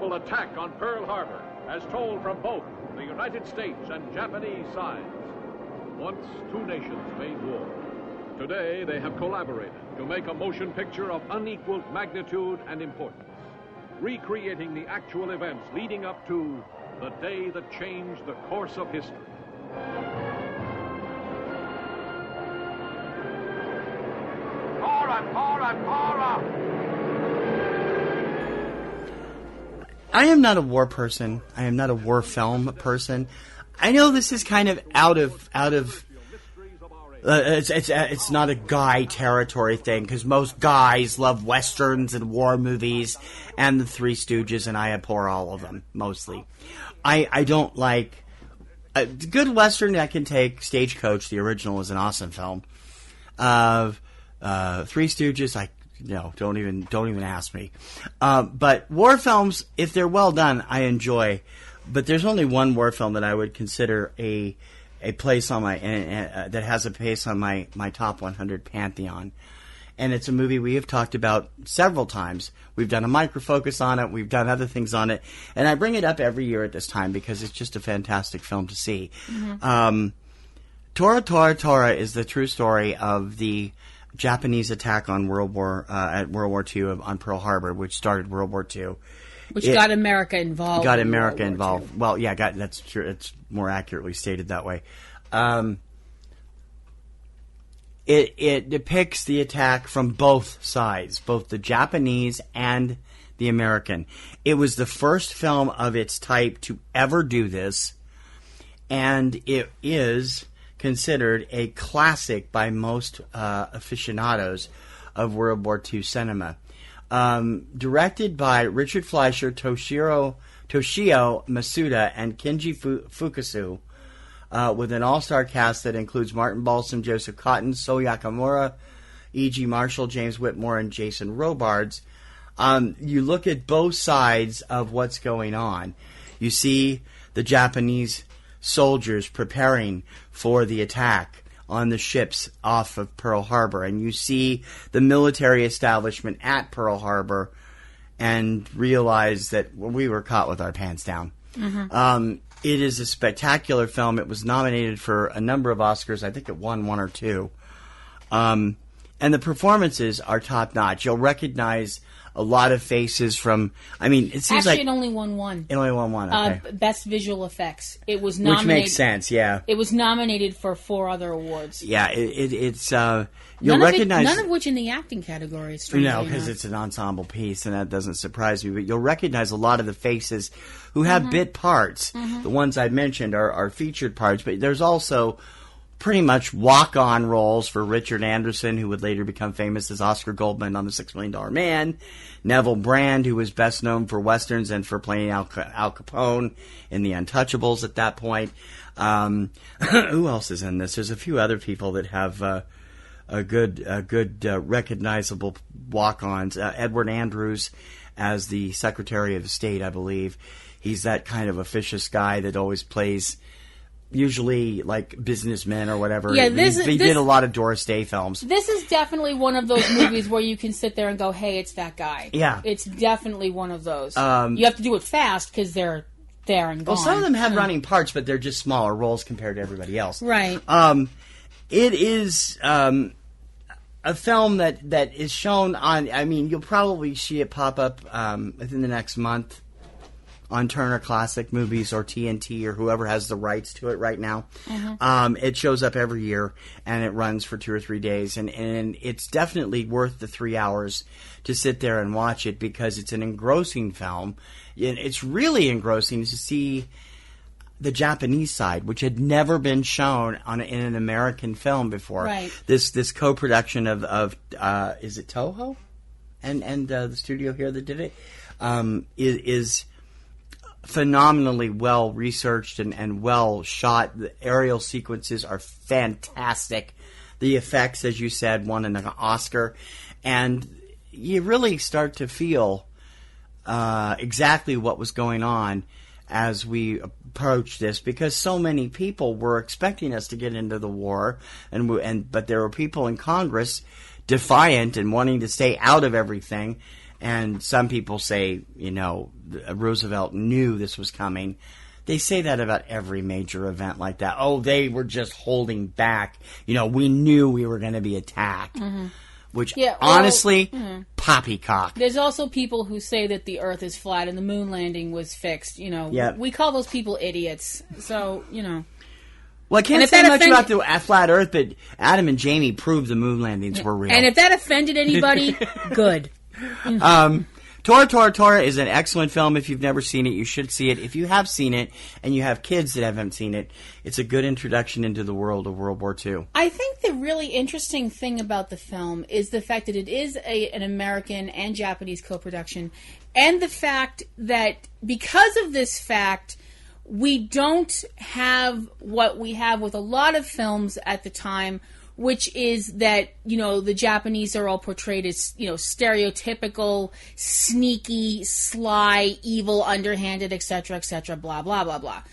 Attack on Pearl Harbor, as told from both the United States and Japanese sides. Once two nations made war. Today they have collaborated to make a motion picture of unequaled magnitude and importance, recreating the actual events leading up to the day that changed the course of history. Para! I am not a war person. I am not a war film person. I know this is kind of out of it's not a guy territory thing, because most guys love westerns and war movies and the Three Stooges, and I abhor all of them mostly. I don't like a good western. I can take Stagecoach. The original is an awesome film. Three Stooges, no, don't even ask me. But war films, if they're well done, I enjoy. But there's only one war film that I would consider a place on my that has a place on my top 100 pantheon, and it's a movie we have talked about several times. We've done a microfocus on it. We've done other things on it, and I bring it up every year at this time because it's just a fantastic film to see. Mm-hmm. Tora Tora Tora is the true story of the Japanese attack on World War II on Pearl Harbor, which started World War II. Which got America involved. Got America involved. Well, yeah, that's true. It's more accurately stated that way. It depicts the attack from both sides, both the Japanese and the American. It was the first film of its type to ever do this, and it is considered a classic by most aficionados of World War II cinema. Directed by Richard Fleischer, Toshio Masuda, and Kenji Fukasu, with an all-star cast that includes Martin Balsam, Joseph Cotton, So Yakamura, E.G. Marshall, James Whitmore, and Jason Robards. You look at both sides of what's going on. You see the Japanese soldiers preparing for the attack on the ships off of Pearl Harbor, and you see the military establishment at Pearl Harbor and realized that we were caught with our pants down. It is a spectacular film. It was nominated for a number of Oscars. I think it won 1 or 2. And the performances are top-notch. You'll recognize a lot of faces from... I mean, it seems Actually, it only won 1. It only won 1, okay. Best Visual Effects. It was nominated... Which makes sense, yeah. It was nominated for 4 other awards. Yeah, it's... you'll recognize... None of which in the acting category, strangely No, because it's an ensemble piece, and that doesn't surprise me. But you'll recognize a lot of the faces who have bit parts. The ones I mentioned are featured parts, but there's also pretty much walk-on roles for Richard Anderson, who would later become famous as Oscar Goldman on The $6 Million Man, Neville Brand, who was best known for westerns and for playing Al Capone in The Untouchables at that point. Who else is in this? There's a few other people that have a good recognizable walk-ons. Edward Andrews as the Secretary of State, I believe. He's that kind of officious guy that always plays... usually like businessmen or whatever. Yeah, he did a lot of Doris Day films. This is definitely one of those movies where you can sit there and go, hey, it's that guy. Yeah. It's definitely one of those. You have to do it fast because they're there and gone. Well, some of them have running parts, but they're just smaller roles compared to everybody else. Right. It is a film that is shown on, I mean, you'll probably see it pop up within the next month on Turner Classic Movies or TNT or whoever has the rights to it right now. It shows up every year, and it runs for 2 or 3 days, and it's definitely worth the 3 hours to sit there and watch it because it's an engrossing film. It's really engrossing to see the Japanese side, which had never been shown in an American film before. Right. This co-production of is it Toho and the studio here that did it is phenomenally well researched and well shot. The aerial sequences are fantastic. The effects, as you said, won an Oscar, and you really start to feel exactly what was going on as we approach this, because so many people were expecting us to get into the war, but there were people in Congress defiant and wanting to stay out of everything. And some people say, Roosevelt knew this was coming. They say that about every major event like that. Oh, they were just holding back. We knew we were going to be attacked. Which, honestly, poppycock. There's also people who say that the Earth is flat and the moon landing was fixed. We call those people idiots. So, Well, I can't say much about the flat Earth, but Adam and Jamie proved the moon landings were real. And if that offended anybody, good. Tora is an excellent film. If you've never seen it, you should see it. If you have seen it and you have kids that haven't seen it, it's a good introduction into the world of World War II. I think the really interesting thing about the film is the fact that it is an American and Japanese co-production, and the fact that because of this fact, we don't have what we have with a lot of films at the time, which is that, the Japanese are all portrayed as, stereotypical, sneaky, sly, evil, underhanded, etc., blah, blah, blah, blah.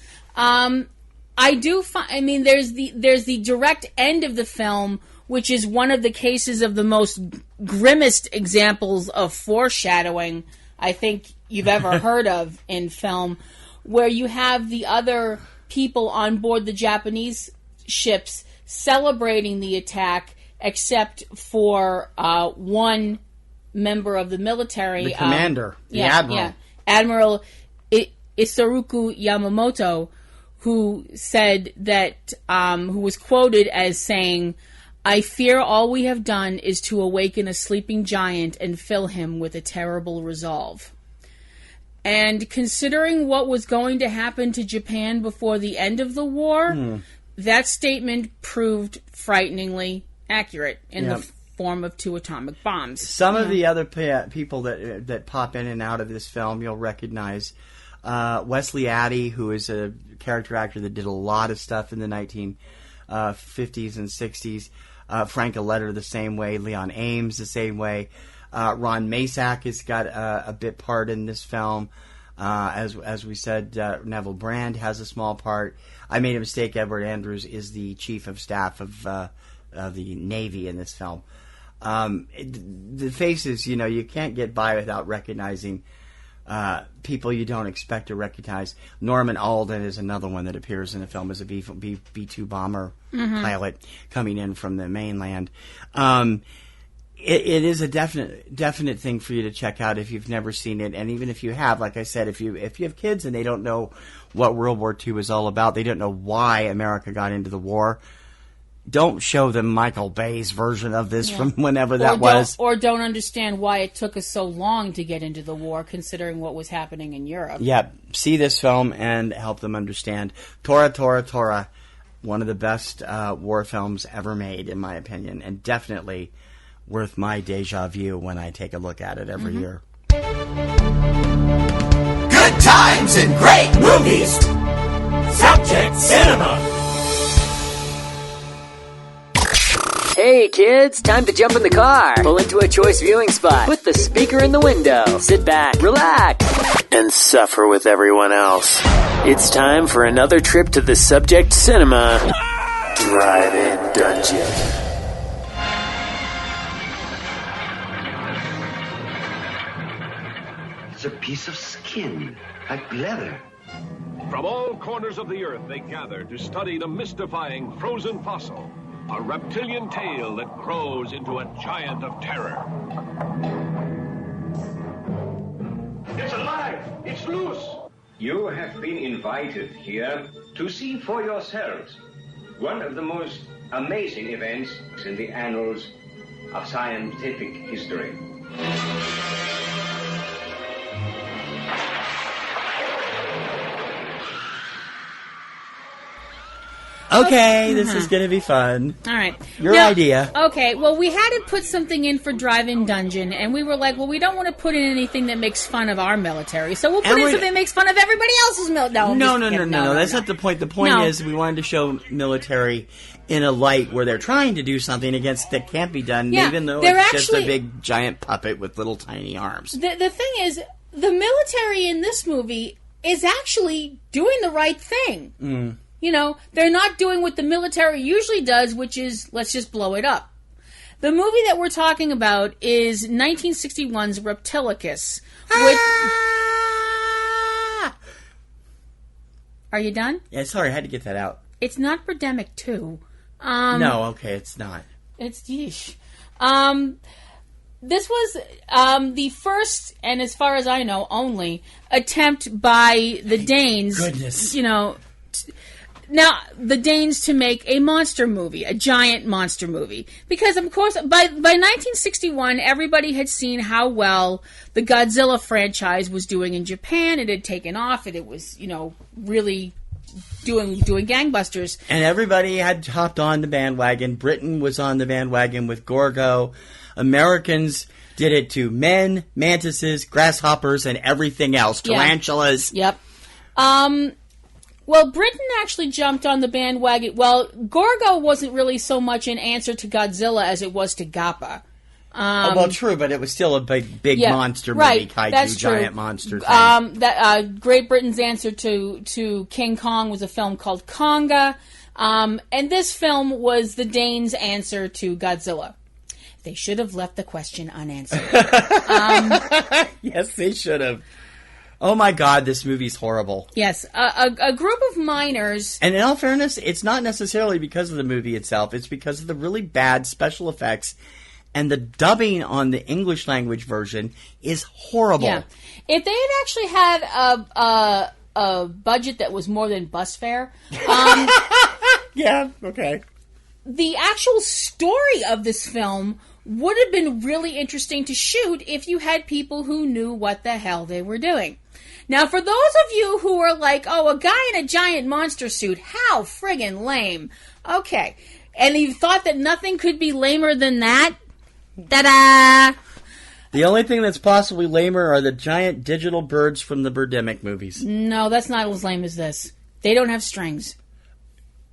I do find, there's the direct end of the film, which is one of the cases of the most grimmest examples of foreshadowing I think you've ever heard of in film, where you have the other people on board the Japanese ships celebrating the attack, except for one member of the military. The commander, the admiral. Yeah, Admiral Isoroku Yamamoto, who said that, who was quoted as saying, "I fear all we have done is to awaken a sleeping giant and fill him with a terrible resolve." And considering what was going to happen to Japan before the end of the war, that statement proved frighteningly accurate in the form of 2 atomic bombs. Some of the other people that pop in and out of this film you'll recognize. Wesley Addy, who is a character actor that did a lot of stuff in the 1950s and 60s. Frank Aletter the same way. Leon Ames the same way. Ron Masak has got a bit part in this film. As we said, Neville Brand has a small part. I made a mistake. Edward Andrews is the chief of staff of the Navy in this film. The faces, you can't get by without recognizing people you don't expect to recognize. Norman Alden is another one that appears in the film as a B-2 bomber pilot coming in from the mainland. It is a definite thing for you to check out if you've never seen it, and even if you have, like I said, if you have kids and they don't know what World War II is all about, they don't know why America got into the war, don't show them Michael Bay's version of this from whenever that was. Or don't understand why it took us so long to get into the war, considering what was happening in Europe. Yeah, see this film and help them understand. Tora, Tora, Tora, one of the best war films ever made, in my opinion, and definitely worth my deja vu when I take a look at it every year. Good times and great movies. Subject Cinema. Hey kids, time to jump in the car. Pull into a choice viewing spot. Put the speaker in the window. Sit back, relax, and suffer with everyone else. It's time for another trip to the Subject Cinema Drive-In Dungeon. It's a piece of skin, like leather. From all corners of the earth, they gather to study the mystifying frozen fossil, a reptilian tail that grows into a giant of terror. It's alive! It's loose! You have been invited here to see for yourselves one of the most amazing events in the annals of scientific history. Okay, this is going to be fun. All right. Your idea. Okay, well, we had to put something in for Drive-In Dungeon, and we were like, well, we don't want to put in anything that makes fun of our military, so we'll put in something that makes fun of everybody else's military. No. That's not the point. The point is we wanted to show military in a light where they're trying to do something against that can't be done, even though it's just a big, giant puppet with little tiny arms. The thing is, the military in this movie is actually doing the right thing. They're not doing what the military usually does, which is, let's just blow it up. The movie that we're talking about is 1961's Reptilicus. Are you done? Yeah, sorry, I had to get that out. It's not Birdemic 2. No, okay, it's not. It's yeesh. This was the first, and as far as I know, only, attempt by the Danes. Goodness. Now, the Danes to make a monster movie, a giant monster movie. Because, of course, by 1961, everybody had seen how well the Godzilla franchise was doing in Japan. It had taken off, and it was, really doing gangbusters. And everybody had hopped on the bandwagon. Britain was on the bandwagon with Gorgo. Americans did it to men, mantises, grasshoppers, and everything else. Tarantulas. Yep. Well, Britain actually jumped on the bandwagon. Well, Gorgo wasn't really so much an answer to Godzilla as it was to Gappa. True, but it was still a big monster movie, kaiju giant monster thing. Great Britain's answer to King Kong was a film called Konga, and this film was the Danes' answer to Godzilla. They should have left the question unanswered. Yes, they should have. Oh my God, this movie's horrible. Yes, a group of miners... And in all fairness, it's not necessarily because of the movie itself. It's because of the really bad special effects, and the dubbing on the English language version is horrible. Yeah. If they had actually had a budget that was more than bus fare... yeah, okay. The actual story of this film would have been really interesting to shoot if you had people who knew what the hell they were doing. Now, for those of you who are like, oh, a guy in a giant monster suit, how friggin' lame. Okay. And you thought that nothing could be lamer than that? Ta-da! The only thing that's possibly lamer are the giant digital birds from the Birdemic movies. No, that's not as lame as this. They don't have strings.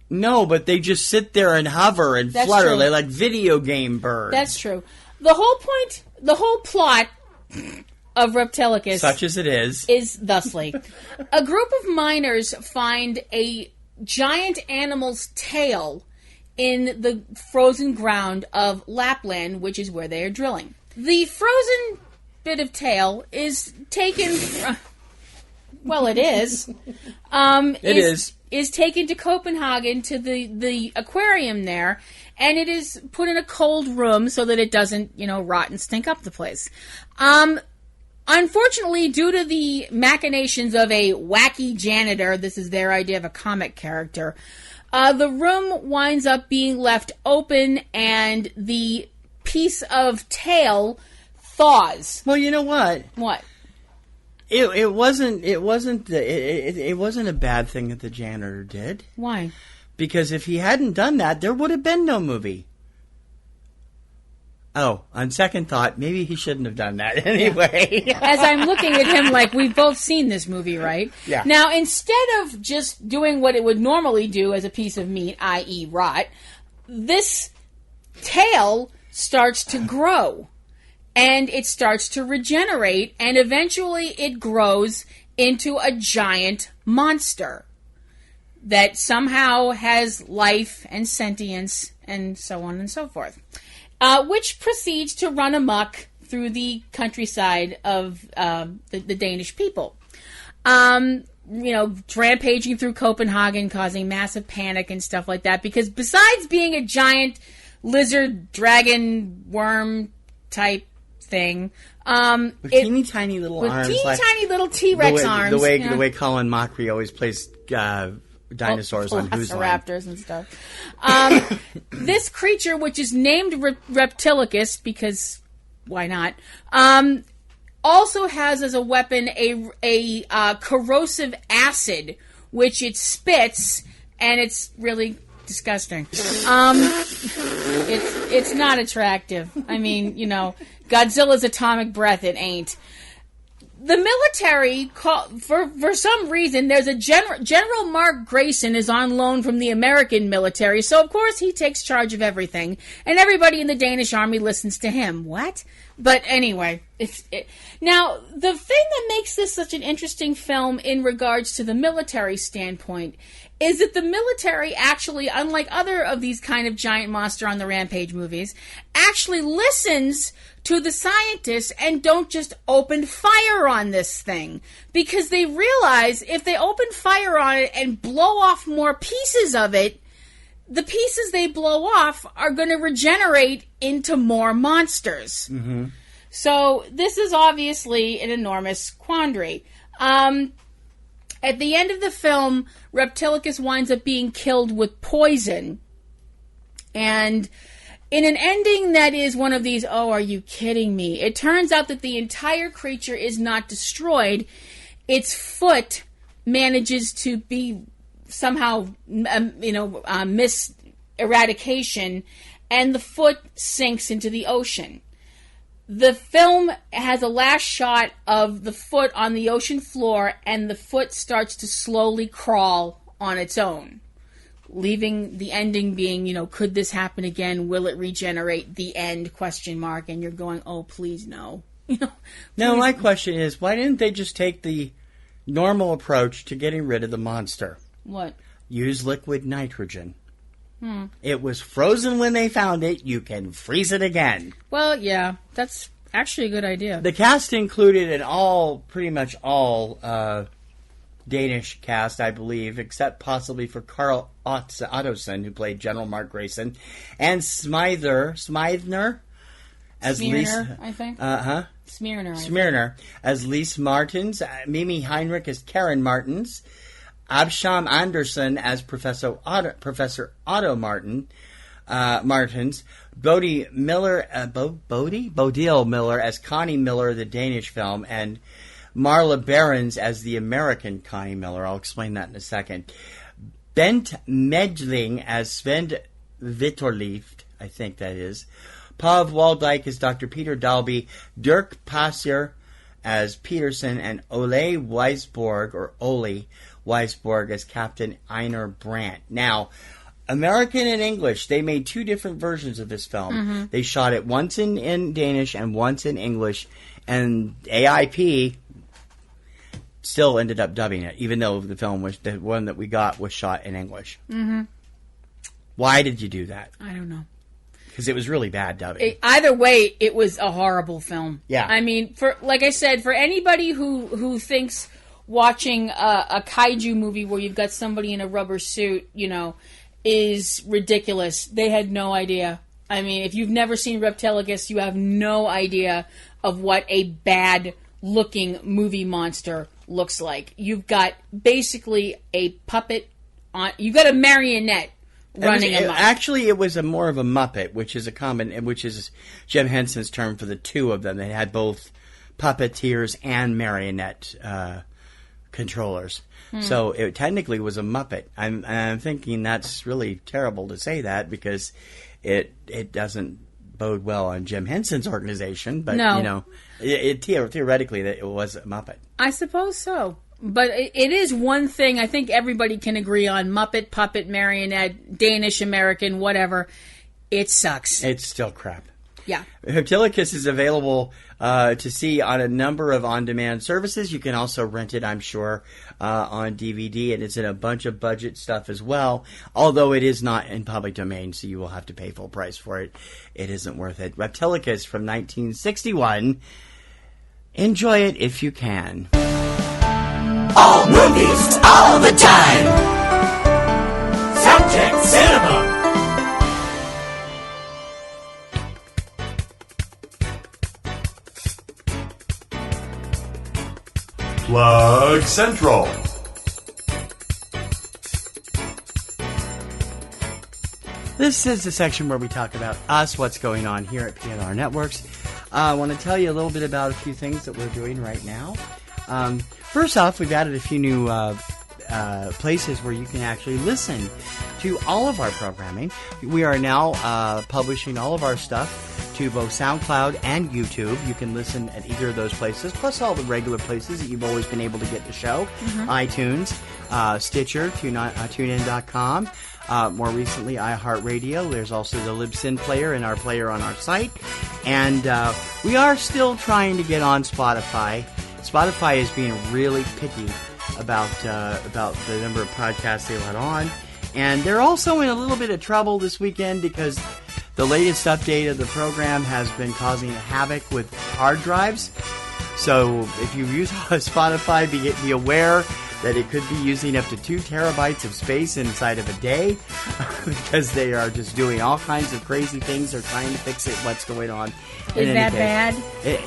No, but they just sit there and hover and flutter. True. They're like video game birds. That's true. The whole plot of Reptilicus, such as it is thusly. A group of miners find a giant animal's tail in the frozen ground of Lapland, which is where they are drilling. The frozen bit of tail is taken... well, it is. Is taken to Copenhagen to the aquarium there, and it is put in a cold room so that it doesn't, rot and stink up the place. Unfortunately, due to the machinations of a wacky janitor, this is their idea of a comic character, the room winds up being left open, and the piece of tail thaws. Well, you know what? What? It wasn't a bad thing that the janitor did. Why? Because if he hadn't done that, there would have been no movie. Oh, on second thought, maybe he shouldn't have done that anyway. As I'm looking at him like, we've both seen this movie, right? Yeah. Now, instead of just doing what it would normally do as a piece of meat, i.e. rot, this tail starts to grow. And it starts to regenerate, and eventually it grows into a giant monster that somehow has life and sentience and so on and so forth, which proceeds to run amok through the countryside of the Danish people. Rampaging through Copenhagen, causing massive panic and stuff like that, because besides being a giant lizard, dragon, worm type thing, with teeny tiny little arms, tiny little T-Rex arms, the way Colin Mockery always plays dinosaurs on Who's Line. Velociraptors and stuff. This creature, which is named Reptilicus because why not? Also has as a weapon a corrosive acid, which it spits, and it's really disgusting. It's not attractive. I mean, Godzilla's atomic breath, it ain't. The military, for some reason, there's a General Mark Grayson is on loan from the American military, so of course he takes charge of everything, and everybody in the Danish army listens to him. What? But anyway, now, the thing that makes this such an interesting film in regards to the military standpoint is that the military actually, unlike other of these kind of giant monster on the rampage movies, actually listens to the scientists and don't just open fire on this thing. Because they realize if they open fire on it and blow off more pieces of it, the pieces they blow off are going to regenerate into more monsters. Mm-hmm. So this is obviously an enormous quandary. At the end of the film, Reptilicus winds up being killed with poison. And in an ending that is one of these, oh, are you kidding me? It turns out that the entire creature is not destroyed. Its foot manages to be somehow, miss eradication, and the foot sinks into the ocean. The film has a last shot of the foot on the ocean floor, and the foot starts to slowly crawl on its own, leaving the ending being, could this happen again? Will it regenerate? The end, ? And you're going, oh, please, no. Now, my question is, why didn't they just take the normal approach to getting rid of the monster? What? Use liquid nitrogen. It was frozen when they found it. You can freeze it again. Well, yeah, that's actually a good idea. The cast included pretty much all Danish cast, I believe, except possibly for Carl Ottosson, who played General Mark Grayson, and Smythner as Smyrner, I think. Smyrner as Lise Martins, Mimi Heinrich as Karen Martins, Absham Anderson as Professor Otto Martins, Bodil Miller as Connie Miller, the Danish film, and Marla Behrens as the American Connie Miller. I'll explain that in a second. Bent Medling as Sven Vitterlift, I think that is. Pav Waldijk as Dr. Peter Dalby, Dirk Passer as Peterson, and Ole Weisborg as Captain Einar Brandt. Now, American and English, they made two different versions of this film. Mm-hmm. They shot it once in Danish and once in English, and AIP still ended up dubbing it, even though the one that we got was shot in English. Mm-hmm. Why did you do that? I don't know. Because it was really bad dubbing. Either way, it was a horrible film. Yeah. I mean, like I said, for anybody who thinks watching a kaiju movie where you've got somebody in a rubber suit, is ridiculous, they had no idea. I mean, if you've never seen Reptilicus, you have no idea of what a bad-looking movie monster looks like. You've got basically a puppet on. You've got a marionette running amok. Actually, it was more of a Muppet, which is which is Jim Henson's term for the two of them. They had both puppeteers and marionette controllers. So it technically was a Muppet. I'm thinking that's really terrible to say that because it doesn't bode well on Jim Henson's organization. But no. Theoretically, that it was a Muppet. I suppose so. But it is one thing I think everybody can agree on: Muppet, puppet, marionette, Danish, American, whatever. It sucks. It's still crap. Yeah. Reptilicus is available to see on a number of on-demand services. You can also rent it, I'm sure, on DVD, and it's in a bunch of budget stuff as well, although it is not in public domain, so you will have to pay full price for it. It isn't worth it. Reptilicus from 1961. Enjoy it if you can. All movies, all the time. Subject Cinema. Plug Central. This is the section where we talk about us, what's going on here at PNR Networks. I want to tell you a little bit about a few things that we're doing right now. First off, we've added a few new places where you can actually listen to all of our programming. We are now publishing all of our stuff to both SoundCloud and YouTube. You can listen at either of those places, plus all the regular places that you've always been able to get the show. iTunes, Stitcher, TuneIn.com. More recently, iHeartRadio. There's also the Libsyn player and our player on our site. And we are still trying to get on Spotify. Spotify is being really picky about the number of podcasts they let on. And they're also in a little bit of trouble this weekend because the latest update of the program has been causing havoc with hard drives. So if you use Spotify, be aware that it could be using up to 2 terabytes of space inside of a day because they are just doing all kinds of crazy things. They're trying to fix it. What's going on? Is that bad?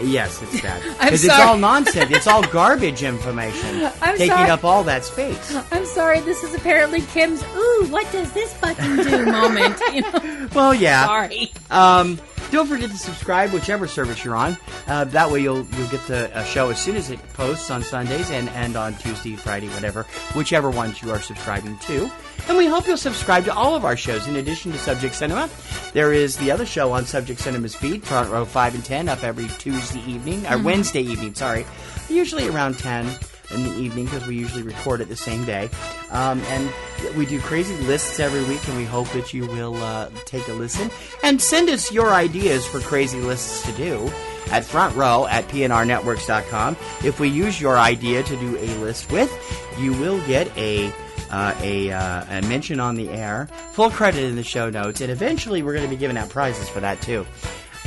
Yes, it's bad. Because it's all nonsense. It's all garbage information taking up all that space. I'm sorry. This is apparently Kim's, ooh, what does this button do moment. Well, yeah. Sorry. Don't forget to subscribe, whichever service you're on. That way you'll get the show as soon as it posts on Sundays and on Tuesday, Friday, whatever, whichever ones you are subscribing to. And we hope you'll subscribe to all of our shows. In addition to Subject Cinema, there is the other show on Subject Cinema's feed, Front Row 5 and 10, up every Tuesday evening, or Wednesday evening, sorry. Usually around 10 in the evening because we usually record it the same day. And we do crazy lists every week, and we hope that you will take a listen. And send us your ideas for crazy lists to do at frontrow@pnrnetworks.com. If we use your idea to do a list with, you will get a mention on the air, full credit in the show notes, and eventually we're going to be giving out prizes for that too.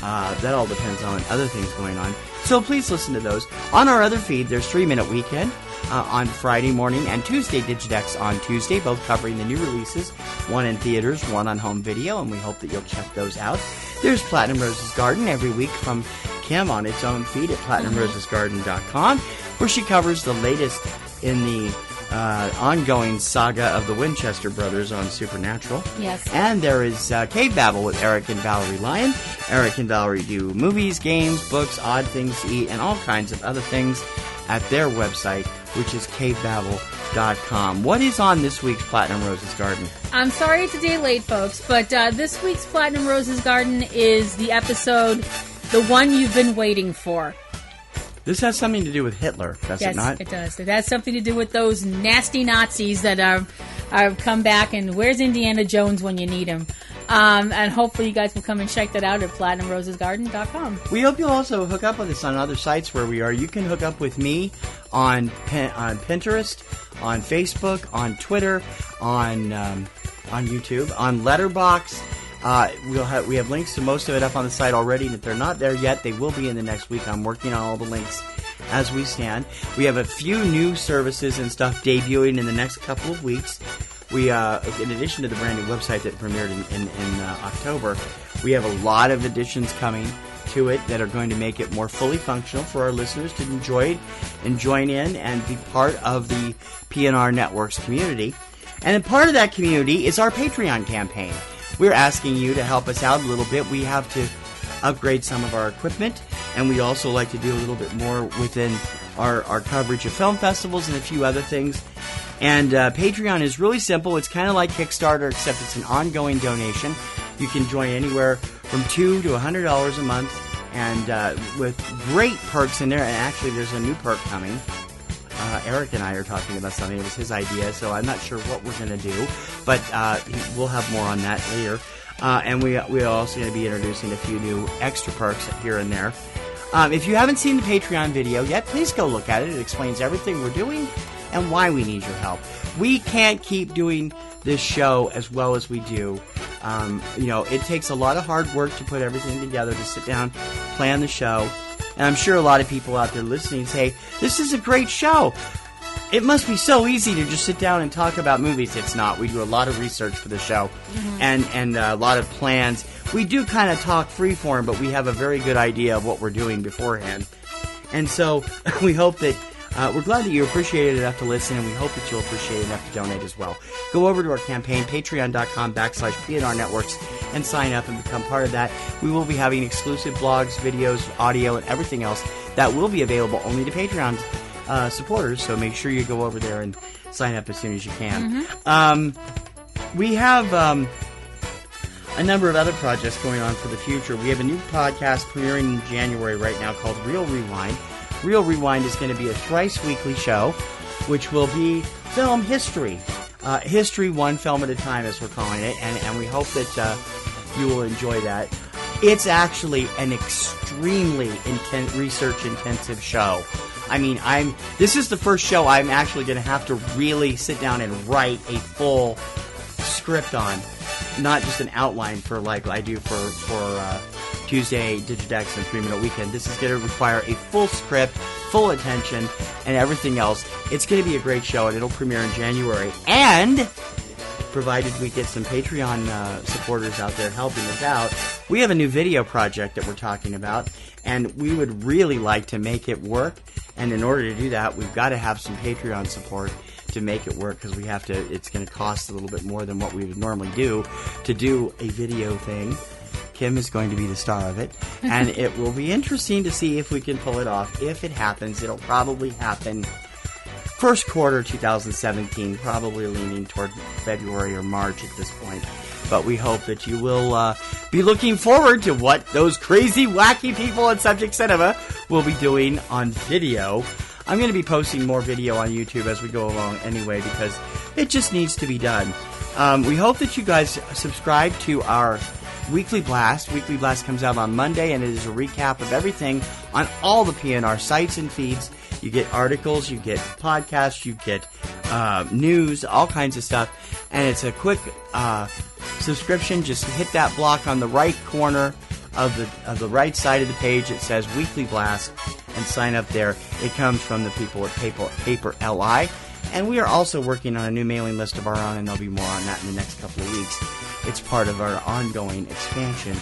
That all depends on other things going on. So please listen to those. On our other feed, there's 3 Minute Weekend on Friday morning and Tuesday Digidex on Tuesday, both covering the new releases, one in theaters, one on home video, and we hope that you'll check those out. There's Platinum Rose's Garden every week from Kim on its own feed at PlatinumRosesGarden.com, where she covers the latest in the ongoing saga of the Winchester brothers on Supernatural. Yes. And there is Cavebabble with Eric and Valerie Lyon. Eric and Valerie do movies, games, books, odd things to eat, and all kinds of other things at their website, which is cavebabble.com. What is on this week's Platinum Rose's Garden? I'm sorry it's a day late, folks, but this week's Platinum Rose's Garden is the episode, the one you've been waiting for. This has something to do with Hitler, does it not? Yes, it does. It has something to do with those nasty Nazis that have come back, and where's Indiana Jones when you need him? And hopefully you guys will come and check that out at PlatinumRosesGarden.com. We hope you'll also hook up with us on other sites where we are. You can hook up with me on Pinterest, on Facebook, on Twitter, on YouTube, on Letterboxd. We have links to most of it up on the site already, and if they're not there yet, they will be in the next week. I'm working on all the links as we stand. We have a few new services and stuff debuting in the next couple of weeks. We, in addition to the brand new website that premiered in October, we have a lot of additions coming to it that are going to make it more fully functional for our listeners to enjoy it and join in and be part of the PNRNetworks community. And a part of that community is our Patreon campaign. We're asking you to help us out a little bit. We have to upgrade some of our equipment, and we also like to do a little bit more within our coverage of film festivals and a few other things. And Patreon is really simple. It's kind of like Kickstarter, except it's an ongoing donation. You can join anywhere from $2 to $100 a month, and with great perks in there. And actually, there's a new perk coming. Eric and I are talking about something. It was his idea, so I'm not sure what we're going to do, but we'll have more on that later. And we're also going to be introducing a few new extra perks here and there. If you haven't seen the Patreon video yet, please go look at it. It explains everything we're doing and why we need your help. We can't keep doing this show as well as we do. It takes a lot of hard work to put everything together, to sit down, plan the show. And I'm sure a lot of people out there listening say, this is a great show. It must be so easy to just sit down and talk about movies. It's not. We do a lot of research for the show, and a lot of plans. We do kind of talk freeform, but we have a very good idea of what we're doing beforehand. And so we hope that we're glad that you appreciate it enough to listen, and we hope that you'll appreciate it enough to donate as well. Go over to our campaign, patreon.com/PNRNetworks, and sign up and become part of that. We will be having exclusive blogs, videos, audio, and everything else that will be available only to Patreon supporters, so make sure you go over there and sign up as soon as you can. We have a number of other projects going on for the future. We have a new podcast premiering in January right now called Real Rewind. Real Rewind is going to be a thrice-weekly show, which will be film history. History one film at a time, as we're calling it, and we hope that you will enjoy that. It's actually an extremely research-intensive show. I mean, this is the first show I'm actually going to have to really sit down and write a full script on, not just an outline for like I do for Tuesday Digidex and 3 Minute Weekend. This is going to require a full script, full attention, and everything else. It's going to be a great show, and it'll premiere in January. And provided we get some Patreon supporters out there helping us out, we have a new video project that we're talking about, and we would really like to make it work. And in order to do that, we've got to have some Patreon support to make it work, because we have to. It's going to cost a little bit more than what we would normally do to do a video thing. Kim is going to be the star of it, and it will be interesting to see if we can pull it off. If it happens, it'll probably happen first quarter 2017, probably leaning toward February or March at this point. But we hope that you will be looking forward to what those crazy, wacky people at Subject Cinema will be doing on video. I'm going to be posting more video on YouTube as we go along anyway, because it just needs to be done. We hope that you guys subscribe to our Weekly Blast. Weekly Blast comes out on Monday, and it is a recap of everything on all the PNR sites and feeds. You get articles, you get podcasts, you get news, all kinds of stuff. And it's a quick subscription. Just hit that block on the right corner of the right side of the page. It says Weekly Blast, and sign up there. It comes from the people at Paper LI. And we are also working on a new mailing list of our own, and there'll be more on that in the next couple of weeks. It's part of our ongoing expansion.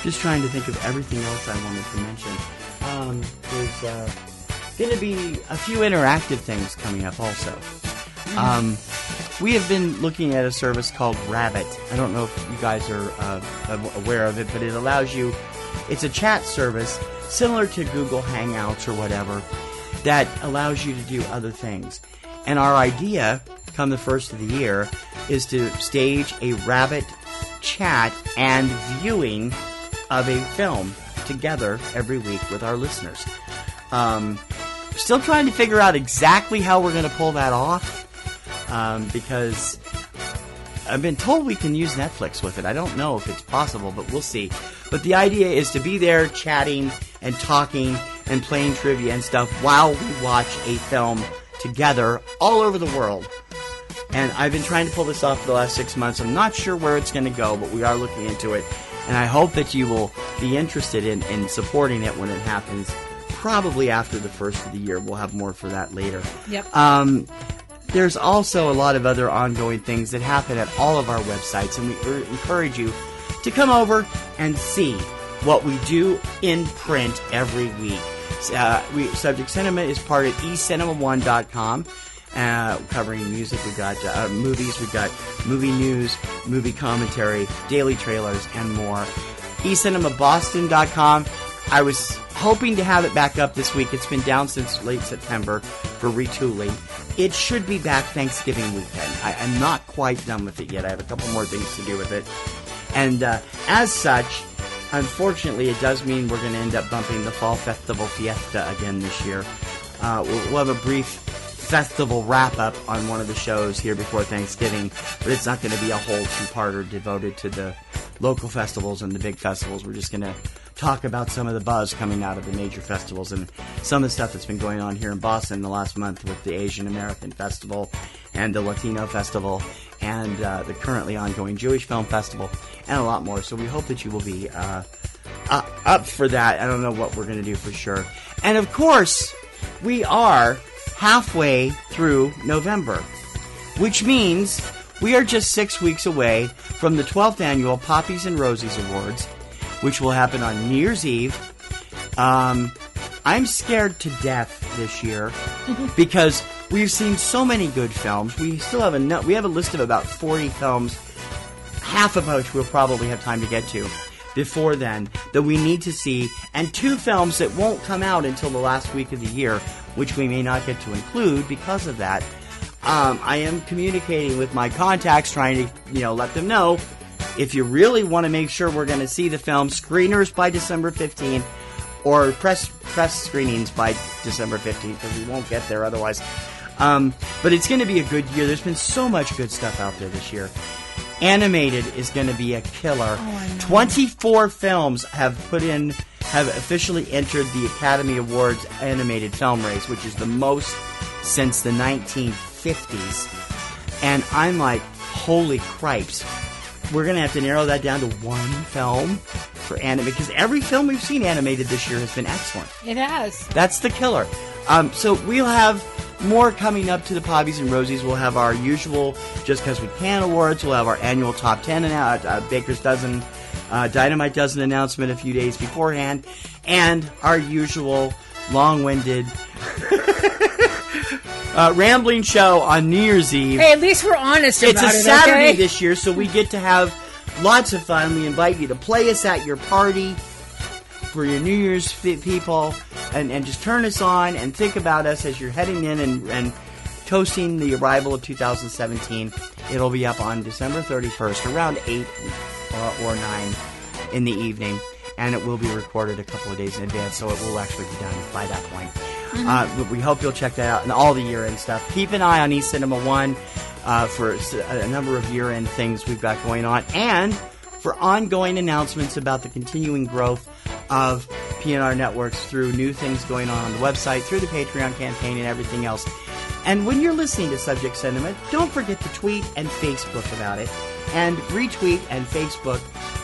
Just trying to think of everything else I wanted to mention. There's going to be a few interactive things coming up also. We have been looking at a service called Rabbit. I don't know if you guys are aware of it, but it allows you... It's a chat service similar to Google Hangouts or whatever that allows you to do other things. And our idea, come the first of the year, is to stage a Rabbit chat and viewing of a film together every week with our listeners. Still trying to figure out exactly how we're going to pull that off, because I've been told we can use Netflix with it. I don't know if it's possible, but we'll see. But the idea is to be there chatting and talking and playing trivia and stuff while we watch a film together all over the world. And I've been trying to pull this off for the last 6 months. I'm not sure where it's going to go, but we are looking into it. And I hope that you will be interested in supporting it when it happens, probably after the first of the year. We'll have more for that later. Yep. There's also a lot of other ongoing things that happen at all of our websites, and we encourage you to come over and see what we do in print every week. Subject Cinema is part of eCinemaOne.com, covering music. We've got movies, we've got movie news, movie commentary, daily trailers, and more. eCinemaBoston.com. I was hoping to have it back up this week. It's been down since late September for retooling. It should be back Thanksgiving weekend. I'm not quite done with it yet. I have a couple more things to do with it. And as such, unfortunately, it does mean we're going to end up bumping the Fall Festival Fiesta again this year. We'll have a brief festival wrap-up on one of the shows here before Thanksgiving, but it's not going to be a whole two-parter devoted to the local festivals and the big festivals. We're just going to talk about some of the buzz coming out of the major festivals and some of the stuff that's been going on here in Boston the last month with the Asian American Festival and the Latino Festival and the currently ongoing Jewish Film Festival and a lot more. So we hope that you will be up for that. I don't know what we're going to do for sure. And of course, we are halfway through November, which means we are just 6 weeks away from the 12th annual Poppies and Rosies Awards, which will happen on New Year's Eve. I'm scared to death this year because we've seen so many good films. We still have we have a list of about 40 films, half of which we'll probably have time to get to before then, that we need to see, and 2 films that won't come out until the last week of the year, which we may not get to include because of that. I am communicating with my contacts, trying to let them know, if you really want to make sure we're going to see the film, screeners by December 15th, or press screenings by December 15th, because we won't get there otherwise. But it's going to be a good year. There's been so much good stuff out there this year. Animated is going to be a killer. 24 films have officially entered the Academy Awards animated film race, which is the most since the 1950s. And I'm like, holy cripes. We're going to have to narrow that down to one film for anime, because every film we've seen animated this year has been excellent. It has. That's the killer. So we'll have more coming up to the Poppies and Rosies. We'll have our usual Just Because We Can awards. We'll have our annual top 10 Baker's Dozen, Dynamite Dozen announcement a few days beforehand, and our usual long-winded rambling show on New Year's Eve. Hey, at least we're honest about it. It's a Saturday okay? this year, so we get to have lots of fun. We invite you to play us at your party for your New Year's people, and just turn us on and think about us as you're heading in and toasting the arrival of 2017. It'll be up on December 31st, around 8 or 9 in the evening, and it will be recorded a couple of days in advance, so it will actually be done by that point. But we hope you'll check that out and all the year-end stuff. Keep an eye on eCinemaOne for a number of year-end things we've got going on, and for ongoing announcements about the continuing growth of PNRNetworks through new things going on the website, through the Patreon campaign, and everything else. And when you're listening to Subject Cinema, don't forget to tweet and Facebook about it, and retweet and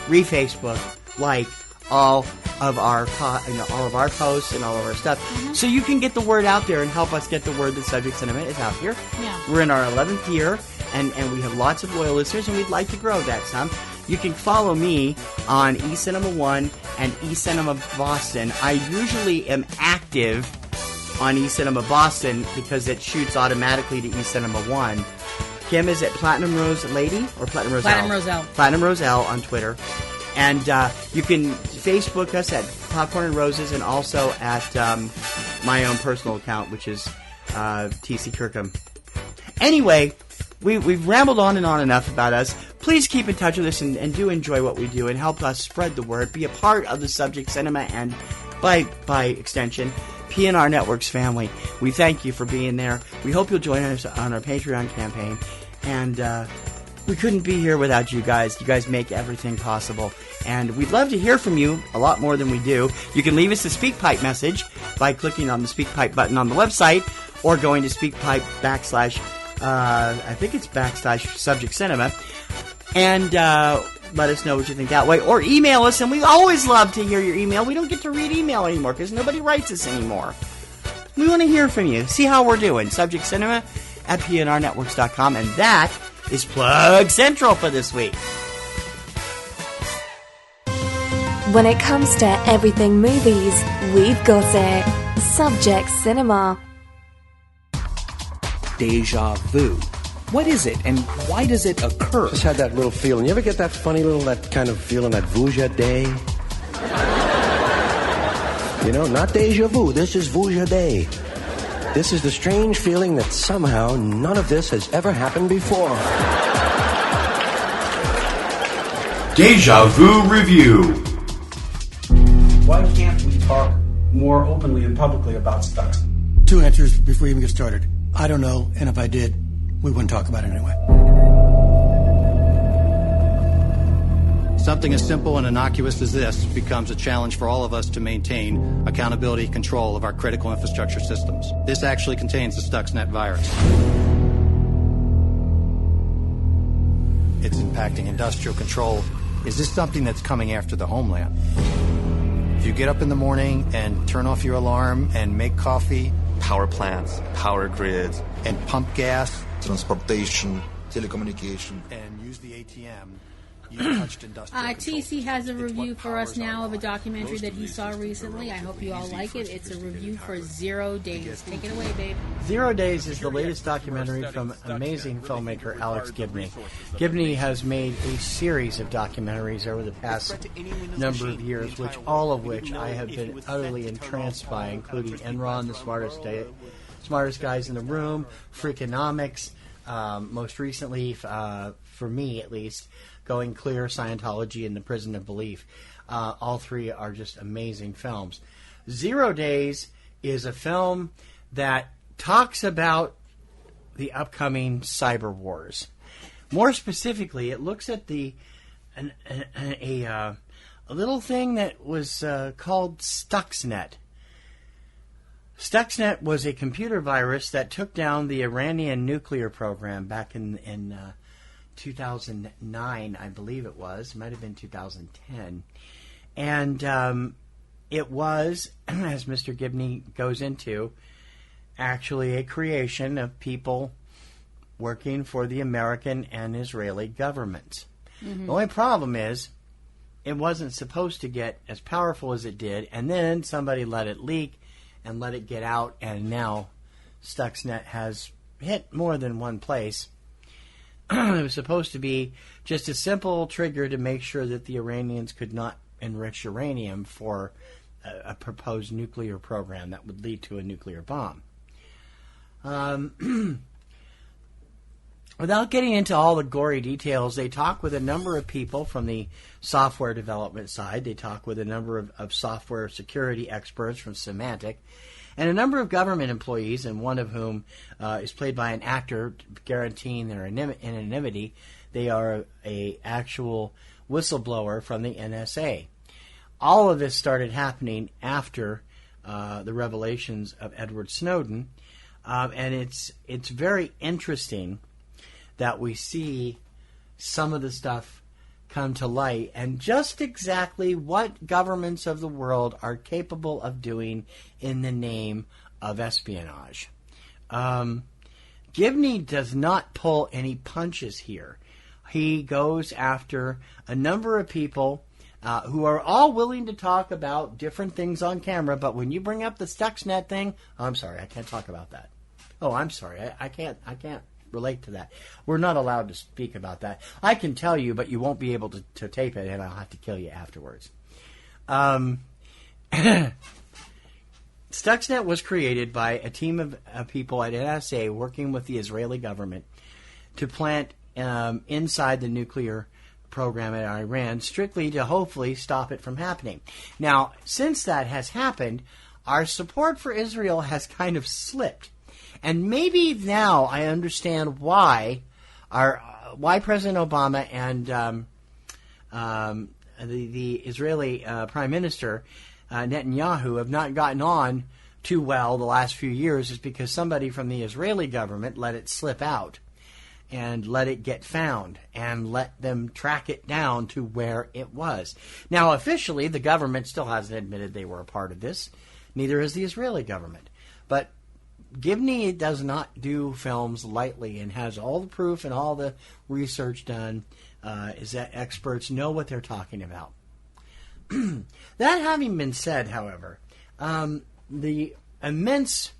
re-Facebook, like all of our posts and all of our stuff, so you can get the word out there and help us get the word that Subject Cinema is out here. Yeah. We're in our 11th year, and we have lots of loyal listeners, and we'd like to grow that some. You can follow me on eCinemaOne and eCinemaBoston. I usually am active on eCinemaBoston because it shoots automatically to eCinemaOne. Kim is at Platinum Rose Lady or Platinum Roselle? Platinum Roselle. Platinum Roselle on Twitter. And you can Facebook us at Popcorn and Roses, and also at my own personal account, which is TC Kirkham. Anyway, we've rambled on and on enough about us. Please keep in touch with us and do enjoy what we do and help us spread the word. Be a part of the Subject Cinema and, by extension, PNRNetworks family. We thank you for being there. We hope you'll join us on our Patreon campaign. And We couldn't be here without you guys. You guys make everything possible. And we'd love to hear from you a lot more than we do. You can leave us a SpeakPipe message by clicking on the SpeakPipe button on the website or going to SpeakPipe / I think it's / Subject Cinema. And let us know what you think that way. Or email us, and we always love to hear your email. We don't get to read email anymore because nobody writes us anymore. We want to hear from you. See how we're doing. Subject Cinema at PNRNetworks.com. And that is Plug Central for this week. When it comes to everything movies, we've got it. Subject Cinema. Deja vu. What is it, and why does it occur? Just had that little feeling. You ever get that funny little, that kind of feeling, that vuja day? You know, not deja vu. This is vuja day. This is the strange feeling that somehow none of this has ever happened before. Deja Vu Review. Why can't we talk more openly and publicly about stuff? 2 answers before we even get started. I don't know, and if I did, we wouldn't talk about it anyway. Something as simple and innocuous as this becomes a challenge for all of us to maintain accountability and control of our critical infrastructure systems. This actually contains the Stuxnet virus. It's impacting industrial control. Is this something that's coming after the homeland? If you get up in the morning and turn off your alarm and make coffee, power plants, power grids, and pump gas, transportation, telecommunication, and use the ATM, you touched industrial control. TC has a review for us now of a documentary that he saw recently. I hope you all like it. It's a review for 0 Days. Take it away, babe. 0 Days is the latest documentary from amazing filmmaker Alex Gibney. Gibney has made a series of documentaries over the past number of years, all of which I have been utterly entranced by, including Enron, the smartest guys in the room, Freakonomics, most recently, for me at least, Going Clear, Scientology, and The Prison of Belief. All three are just amazing films. 0 Days is a film that talks about the upcoming cyber wars. More specifically, it looks at a little thing that was called Stuxnet. Stuxnet was a computer virus that took down the Iranian nuclear program back in 2009, I believe it was. It might have been 2010. And it was, as Mr. Gibney goes into, actually a creation of people working for the American and Israeli governments. Mm-hmm. The only problem is it wasn't supposed to get as powerful as it did, and then somebody let it leak and let it get out, and now Stuxnet has hit more than one place. It was supposed to be just a simple trigger to make sure that the Iranians could not enrich uranium for a proposed nuclear program that would lead to a nuclear bomb. Without getting into all the gory details, they talk with a number of people from the software development side. They talk with a number of software security experts from Symantec, and a number of government employees, and one of whom is played by an actor, guaranteeing their anonymity. They are an actual whistleblower from the NSA. All of this started happening after the revelations of Edward Snowden, and it's very interesting that we see some of the stuff come to light and just exactly what governments of the world are capable of doing in the name of espionage. Gibney does not pull any punches here. He goes after a number of people who are all willing to talk about different things on camera, but when you bring up the Stuxnet thing, I'm sorry, I can't talk about that. Oh, I'm sorry, I can't relate to that. We're not allowed to speak about that. I can tell you, but you won't be able to tape it, and I'll have to kill you afterwards. Stuxnet was created by a team of people at NSA working with the Israeli government to plant inside the nuclear program in Iran, strictly to hopefully stop it from happening. Now, since that has happened, our support for Israel has kind of slipped. And maybe now I understand why why President Obama and the Israeli Prime Minister Netanyahu have not gotten on too well the last few years is because somebody from the Israeli government let it slip out and let it get found and let them track it down to where it was. Now, officially, the government still hasn't admitted they were a part of this. Neither has the Israeli government. But Gibney does not do films lightly and has all the proof and all the research done is that experts know what they're talking about. That having been said, however, the immense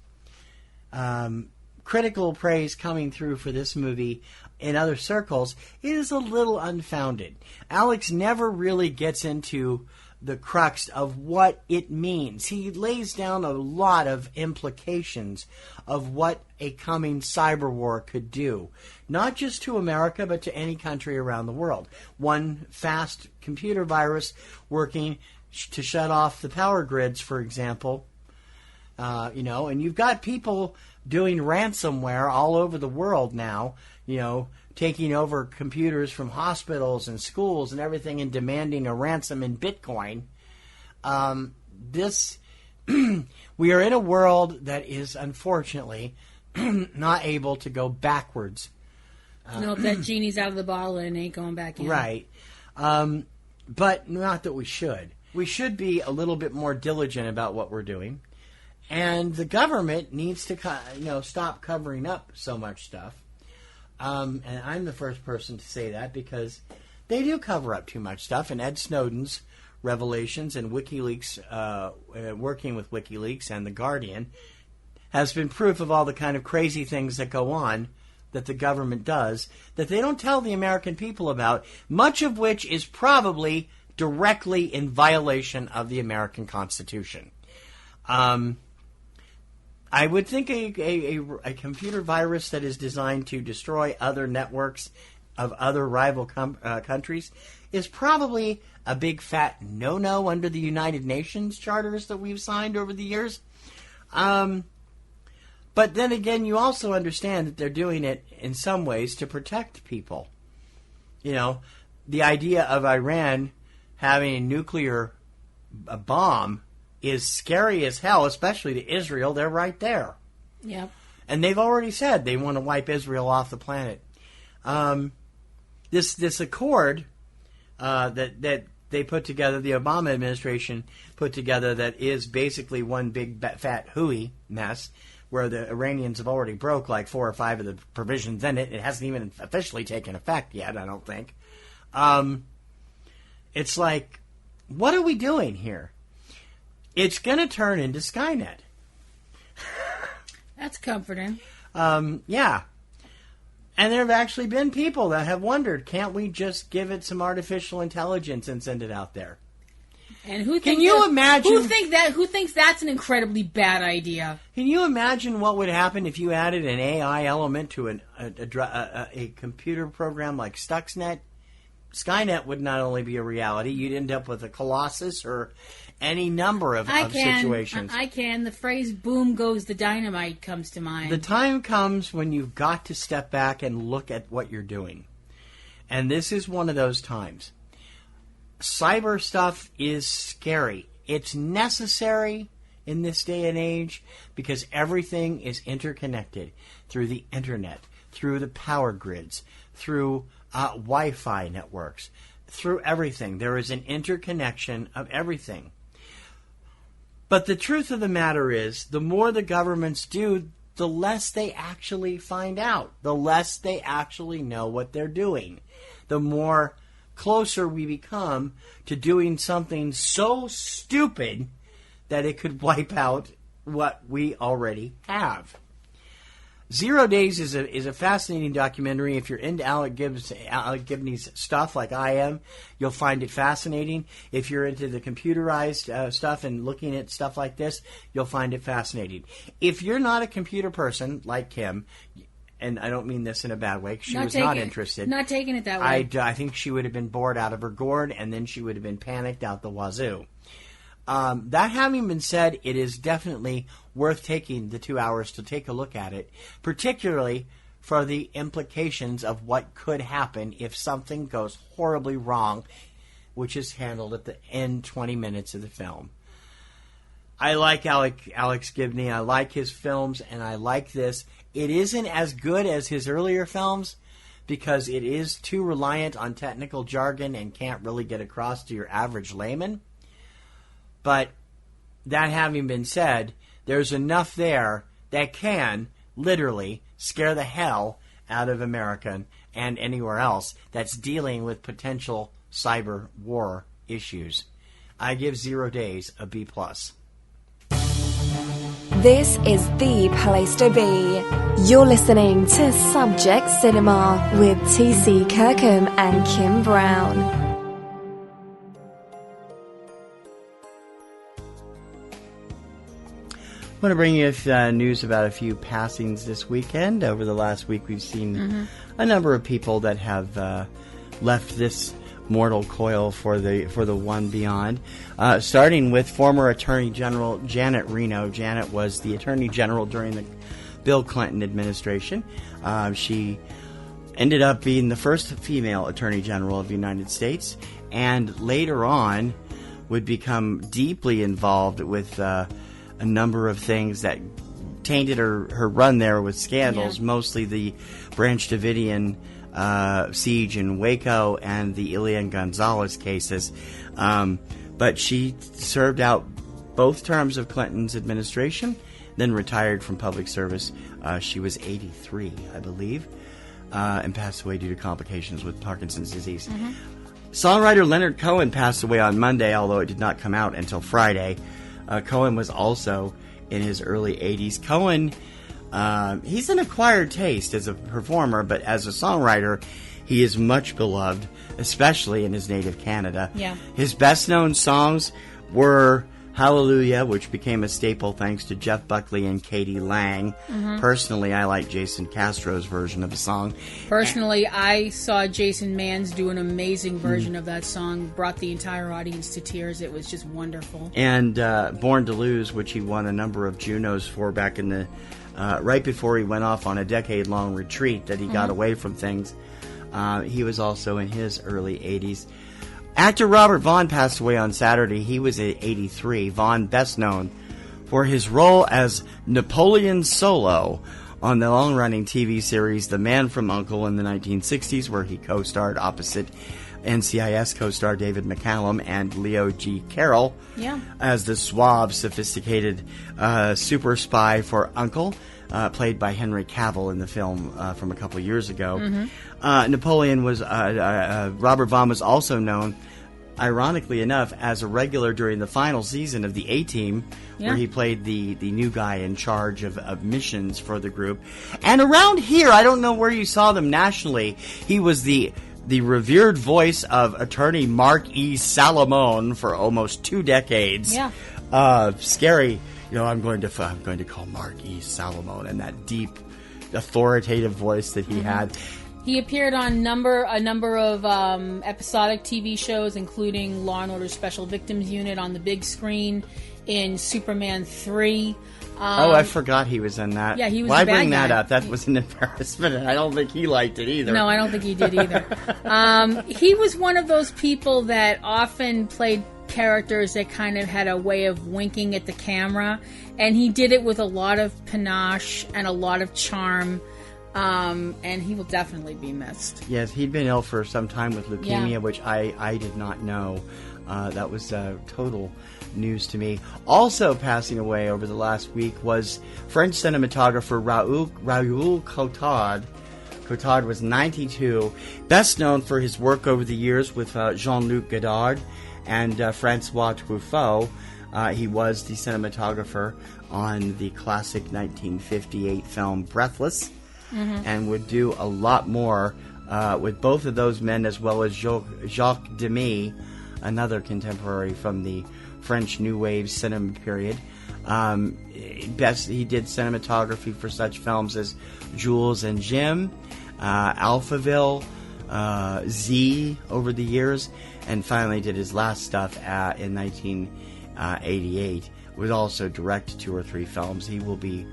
critical praise coming through for this movie in other circles is a little unfounded. Alex never really gets into the crux of what it means. He lays down a lot of implications of what a coming cyber war could do, not just to America, but to any country around the world. One fast computer virus working to shut off the power grids, for example, and you've got people doing ransomware all over the world now, taking over computers from hospitals and schools and everything and demanding a ransom in Bitcoin. We are in a world that is unfortunately not able to go backwards. No, that genie's out of the bottle and it ain't going back in. Right. But not that we should. We should be a little bit more diligent about what we're doing. And the government needs to, stop covering up so much stuff. And I'm the first person to say that because they do cover up too much stuff. And Ed Snowden's revelations and WikiLeaks, working with WikiLeaks and The Guardian, has been proof of all the kind of crazy things that go on that the government does that they don't tell the American people about, much of which is probably directly in violation of the American Constitution. I would think a computer virus that is designed to destroy other networks of other rival countries is probably a big fat no-no under the United Nations charters that we've signed over the years. But then again, you also understand that they're doing it in some ways to protect people. The idea of Iran having a nuclear bomb is scary as hell, especially to Israel. They're right there. Yep. And they've already said they want to wipe Israel off the planet. This accord that they put together, the Obama administration put together, that is basically one big fat hooey mess, where the Iranians have already broke like 4 or 5 of the provisions in it. It hasn't even officially taken effect yet, I don't think. It's like, what are we doing here? It's going to turn into Skynet. That's comforting. Yeah. And there have actually been people that have wondered, can't we just give it some artificial intelligence and send it out there? And who can you imagine? Who thinks that's an incredibly bad idea? Can you imagine what would happen if you added an AI element to a computer program like Stuxnet? Skynet would not only be a reality, you'd end up with a Colossus or any number of situations. The phrase "boom goes the dynamite" comes to mind. The time comes when you've got to step back and look at what you're doing. And this is one of those times. Cyber stuff is scary. It's necessary in this day and age because everything is interconnected through the internet, through the power grids, through Wi-Fi networks, through everything. There is an interconnection of everything. But the truth of the matter is, the more the governments do, the less they actually find out, the less they actually know what they're doing, the more closer we become to doing something so stupid that it could wipe out what we already have. 0 Days is a fascinating documentary. If you're into Alec Gibney's stuff like I am, you'll find it fascinating. If you're into the computerized stuff and looking at stuff like this, you'll find it fascinating. If you're not a computer person like Kim, and I don't mean this in a bad way, because she was not interested. Not taking it that way. I think she would have been bored out of her gourd, and then she would have been panicked out the wazoo. That having been said, it is definitely worth taking the 2 hours to take a look at it, particularly for the implications of what could happen if something goes horribly wrong, which is handled at the end 20 minutes of the film. I like Alex Gibney. I like his films, and I like this. It isn't as good as his earlier films because it is too reliant on technical jargon and can't really get across to your average layman. But that having been said, there's enough there that can literally scare the hell out of America and anywhere else that's dealing with potential cyber war issues. I give 0 Days a B+. This is the place to be. You're listening to Subject Cinema with TC Kirkham and Kim Brown. I want to bring you news about a few passings this weekend. Over the last week, we've seen a number of people that have left this mortal coil for the one beyond. Starting with former Attorney General Janet Reno. Janet was the Attorney General during the Bill Clinton administration. She ended up being the first female Attorney General of the United States, and later on would become deeply involved with a number of things that tainted her run there with scandals, mostly the Branch Davidian siege in Waco and the Elian Gonzalez cases. But she served out both terms of Clinton's administration, then retired from public service. She was 83, I believe, and passed away due to complications with Parkinson's disease. Songwriter Leonard Cohen passed away on Monday, although it did not come out until Friday. Cohen was also in his early 80s. Cohen, he's an acquired taste as a performer, but as a songwriter, he is much beloved, especially in his native Canada. Yeah. His best-known songs were Hallelujah, which became a staple thanks to Jeff Buckley and Katie Lang. Personally, I like Jason Castro's version of the song. Personally, I saw Jason Manns do an amazing version of that song, brought the entire audience to tears. It was just wonderful. And Born to Lose, which he won a number of Junos for back in the right before he went off on a decade-long retreat that he got away from things. He was also in his early 80s. Actor Robert Vaughn passed away on Saturday. He was 83. Vaughn, best known for his role as Napoleon Solo on the long-running TV series The Man from U.N.C.L.E. in the 1960s, where he co-starred opposite NCIS co-star David McCallum and Leo G. Carroll as the suave, sophisticated super spy for U.N.C.L.E., played by Henry Cavill in the film from a couple of years ago. Napoleon was Robert Vaughn was also known, ironically enough, as a regular during the final season of the A-Team, where he played the new guy in charge of missions for the group. And around here, I don't know where you saw them nationally, he was the revered voice of attorney Mark E. Salamone for almost 2 decades. Scary. You know, I'm going to call Mark E. Salamone, and that deep, authoritative voice that he had. He appeared on a number of episodic TV shows, including Law & Order Special Victims Unit on the big screen, in Superman 3. I forgot he was in that. Yeah, he was Why the bad bring that guy. up? That was an embarrassment, and I don't think he liked it either. No, I don't think he did either. He was one of those people that often played characters that kind of had a way of winking at the camera, and he did it with a lot of panache and a lot of charm, and he will definitely be missed. Yes, he'd been ill for some time with leukemia, which I did not know. That was total news to me. Also passing away over the last week was French cinematographer Raoul Cotard. Cotard was 92, best known for his work over the years with Jean-Luc Godard and Francois Truffaut. He was the cinematographer on the classic 1958 film Breathless, and would do a lot more with both of those men, as well as Jacques Demy, another contemporary from the French New Wave cinema period. He did cinematography for such films as Jules and Jim, Alphaville, Z over the years, and finally did his last stuff in 1988. Would also direct 2 or 3 films. He will be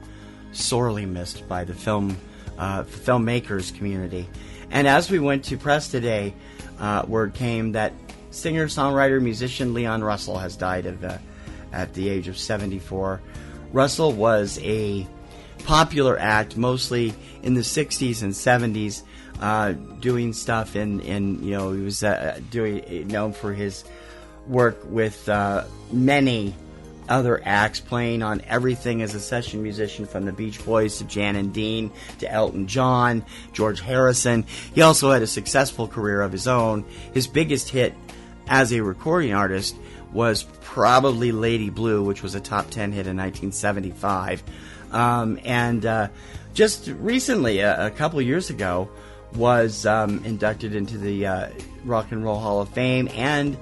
sorely missed by the film filmmakers community. And as we went to press today, word came that singer, songwriter, musician Leon Russell has died at the age of 74. Russell was a popular act mostly in the 60s and 70s, doing stuff he was known for his work with many other acts, playing on everything as a session musician, from the Beach Boys to Jan and Dean to Elton John, George Harrison. He also had a successful career of his own. His biggest hit as a recording artist was probably Lady Blue, which was a top 10 hit in 1975. Just recently, a couple years ago, was inducted into the Rock and Roll Hall of Fame and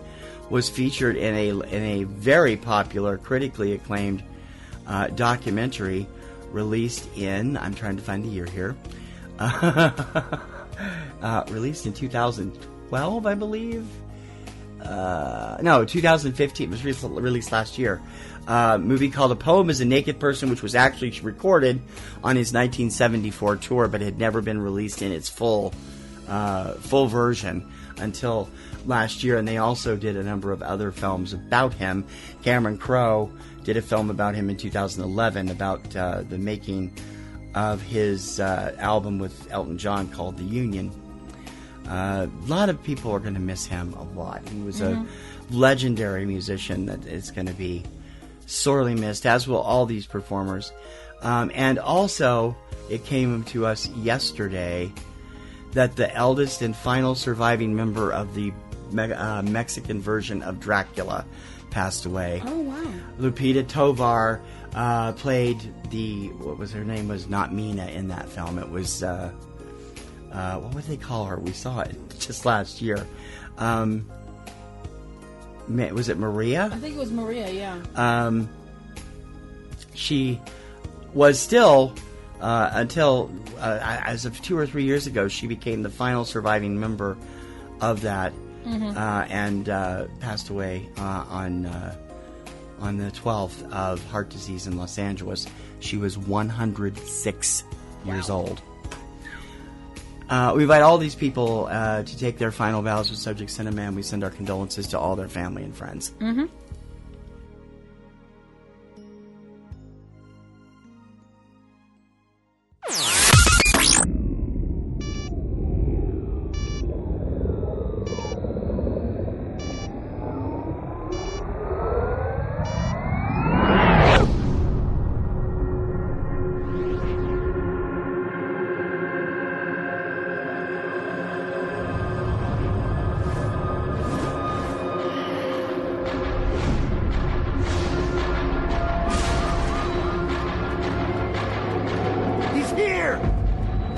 was featured in a very popular, critically acclaimed documentary released in, I'm trying to find the year here, released in 2012, I believe. 2015. It was released last year. Movie called A Poem is a Naked Person, which was actually recorded on his 1974 tour, but had never been released in its full version until last year. And they also did a number of other films about him. Cameron Crowe did a film about him in 2011 about the making of his album with Elton John called The Union. A lot of people are going to miss him a lot. He was a legendary musician that is going to be sorely missed, as will all these performers. And also, it came to us yesterday that the eldest and final surviving member of the Mexican version of Dracula passed away. Oh, wow. Lupita Tovar played her name was not Mina in that film. It was, what would they call her? We saw it just last year. Was it Maria? I think it was Maria, yeah. She was still, until as of 2 or 3 years ago, she became the final surviving member of that, and passed away on the 12th of heart disease in Los Angeles. She was 106 years old. We invite all these people to take their final vows with Subject Cinema, and we send our condolences to all their family and friends. Mm-hmm.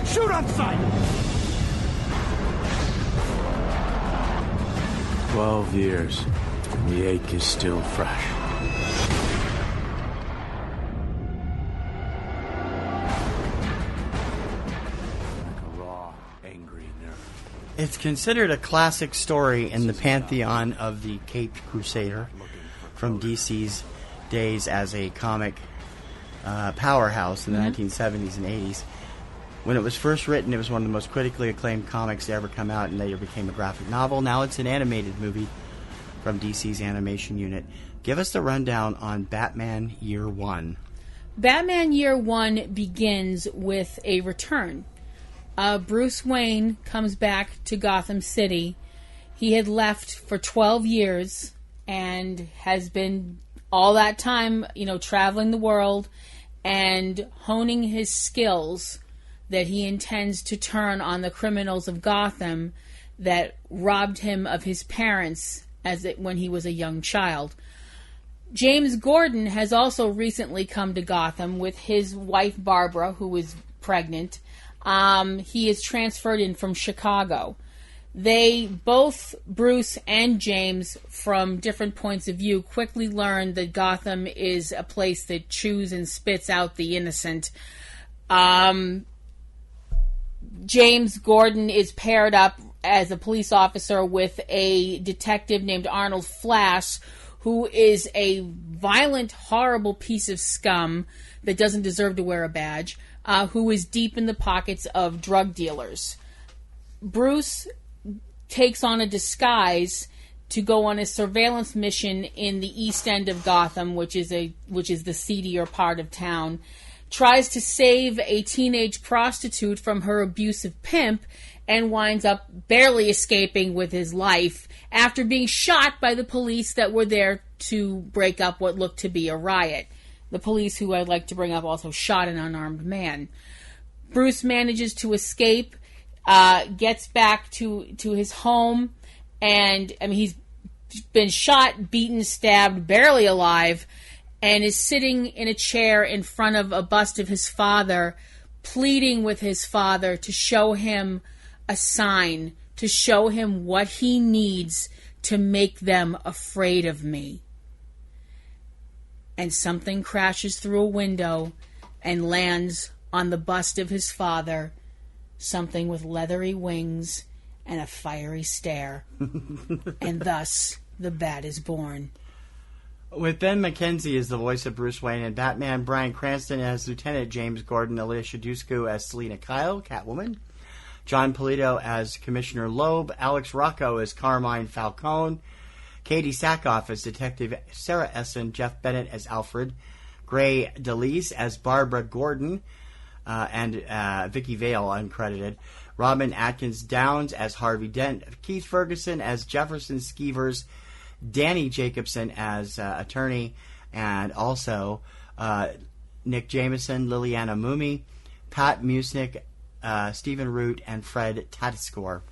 Shoot on sight! 12 years, and the ache is still fresh. Like a raw, angry nerve. It's considered a classic story in the pantheon of the Caped Crusader from DC's days as a comic powerhouse in the 1970s and 80s. When it was first written, it was one of the most critically acclaimed comics to ever come out, and later became a graphic novel. Now it's an animated movie from DC's animation unit. Give us the rundown on Batman Year One. Batman Year One begins with a return. Bruce Wayne comes back to Gotham City. He had left for 12 years and has been all that time, traveling the world and honing his skills that he intends to turn on the criminals of Gotham that robbed him of his parents when he was a young child. James Gordon has also recently come to Gotham with his wife Barbara, who is pregnant. He is transferred in from Chicago. They both, Bruce and James, from different points of view, quickly learn that Gotham is a place that chews and spits out the innocent. James Gordon is paired up as a police officer with a detective named Arnold Flash, who is a violent, horrible piece of scum that doesn't deserve to wear a badge. who is deep in the pockets of drug dealers. Bruce takes on a disguise to go on a surveillance mission in the east end of Gotham, which is the seedier part of town, tries to save a teenage prostitute from her abusive pimp, and winds up barely escaping with his life after being shot by the police that were there to break up what looked to be a riot. The police, who I'd like to bring up, also shot an unarmed man. Bruce manages to escape, gets back to his home, and he's been shot, beaten, stabbed, barely alive, and is sitting in a chair in front of a bust of his father, pleading with his father to show him a sign, to show him what he needs to make them afraid of me. And something crashes through a window and lands on the bust of his father, something with leathery wings and a fiery stare. And thus, the bat is born. With Ben McKenzie as the voice of Bruce Wayne and Batman, Bryan Cranston as Lieutenant James Gordon, Alicia Dushku as Selina Kyle, Catwoman, John Polito as Commissioner Loeb, Alex Rocco as Carmine Falcone, Katie Sackhoff as Detective Sarah Essen, Jeff Bennett as Alfred, Gray DeLise as Barbara Gordon, and Vicky Vale, uncredited, Robin Atkins Downs as Harvey Dent, Keith Ferguson as Jefferson Skeevers, Danny Jacobson as attorney, and also Nick Jameson, Liliana Mumi, Pat Musnick, Stephen Root, and Fred Tatascore.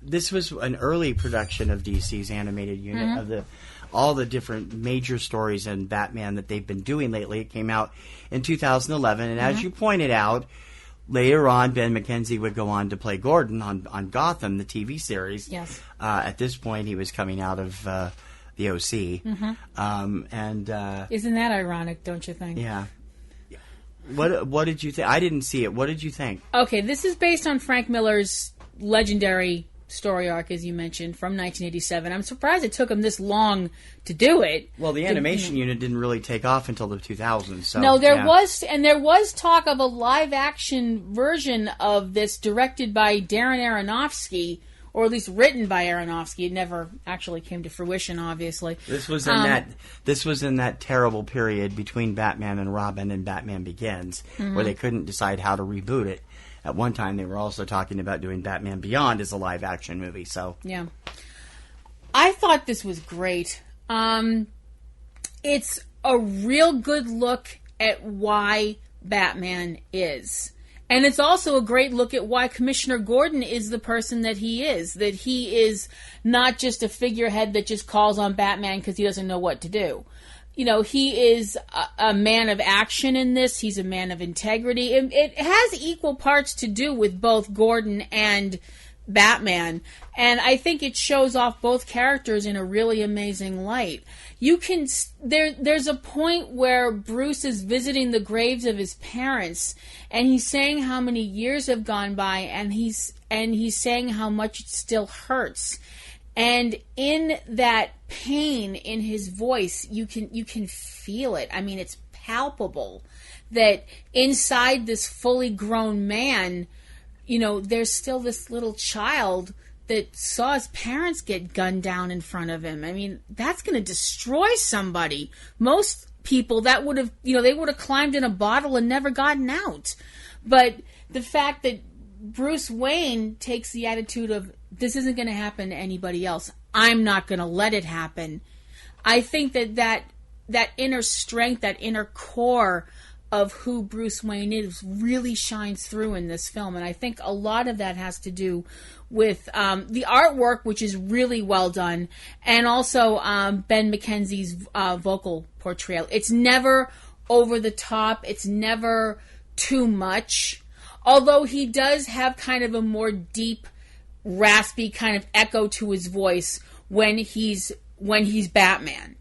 This was an early production of DC's animated unit of all the different major stories in Batman that they've been doing lately. It came out in 2011, and as you pointed out, later on, Ben McKenzie would go on to play Gordon on Gotham, the TV series. Yes. At this point, he was coming out of the OC. Isn't that ironic, don't you think? Yeah. What did you think? I didn't see it. What did you think? Okay, this is based on Frank Miller's legendary story arc, as you mentioned, from 1987. I'm surprised it took him this long to do it. Well, the animation unit didn't really take off until the 2000s. So, no, there was talk of a live-action version of this directed by Darren Aronofsky, or at least written by Aronofsky. It never actually came to fruition, obviously. This was in that terrible period between Batman and Robin and Batman Begins, where they couldn't decide how to reboot it. At one time, they were also talking about doing Batman Beyond as a live-action movie. So yeah, I thought this was great. It's a real good look at why Batman is. And it's also a great look at why Commissioner Gordon is the person that he is. That he is not just a figurehead that just calls on Batman because he doesn't know what to do. You know, he is a man of action in this. He's a man of integrity. It has equal parts to do with both Gordon and Batman. And I think it shows off both characters in a really amazing light. There's a point where Bruce is visiting the graves of his parents, and he's saying how many years have gone by, and he's saying how much it still hurts. And in that pain in his voice, you can feel it. I mean, it's palpable that inside this fully grown man, you know, there's still this little child that saw his parents get gunned down in front of him. I mean, that's going to destroy somebody. Most people, that would have, you know, they would have climbed in a bottle and never gotten out. But the fact that Bruce Wayne takes the attitude of, this isn't going to happen to anybody else. I'm not going to let it happen. I think that inner strength, that inner core of who Bruce Wayne is really shines through in this film. And I think a lot of that has to do with the artwork, which is really well done, and also Ben McKenzie's vocal portrayal. It's never over the top. It's never too much. Although he does have kind of a more deep, raspy kind of echo to his voice when he's Batman.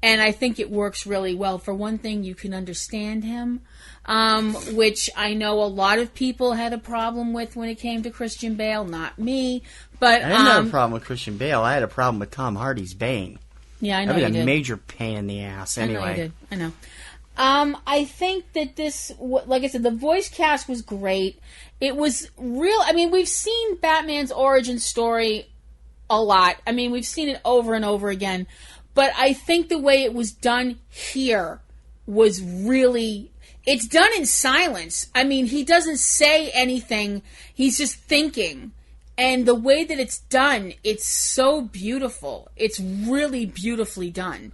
And I think it works really well. For one thing, you can understand him, which I know a lot of people had a problem with when it came to Christian Bale. Not me, but I didn't have a problem with Christian Bale. I had a problem with Tom Hardy's Bane. Yeah, I know you did. A major pain in the ass. Anyway, I know you did. I know. I think that this, like I said, the voice cast was great. It was real. I mean, we've seen Batman's origin story a lot. I mean, we've seen it over and over again. But I think the way it was done here was really... It's done in silence. I mean, he doesn't say anything. He's just thinking. And the way that it's done, it's so beautiful. It's really beautifully done.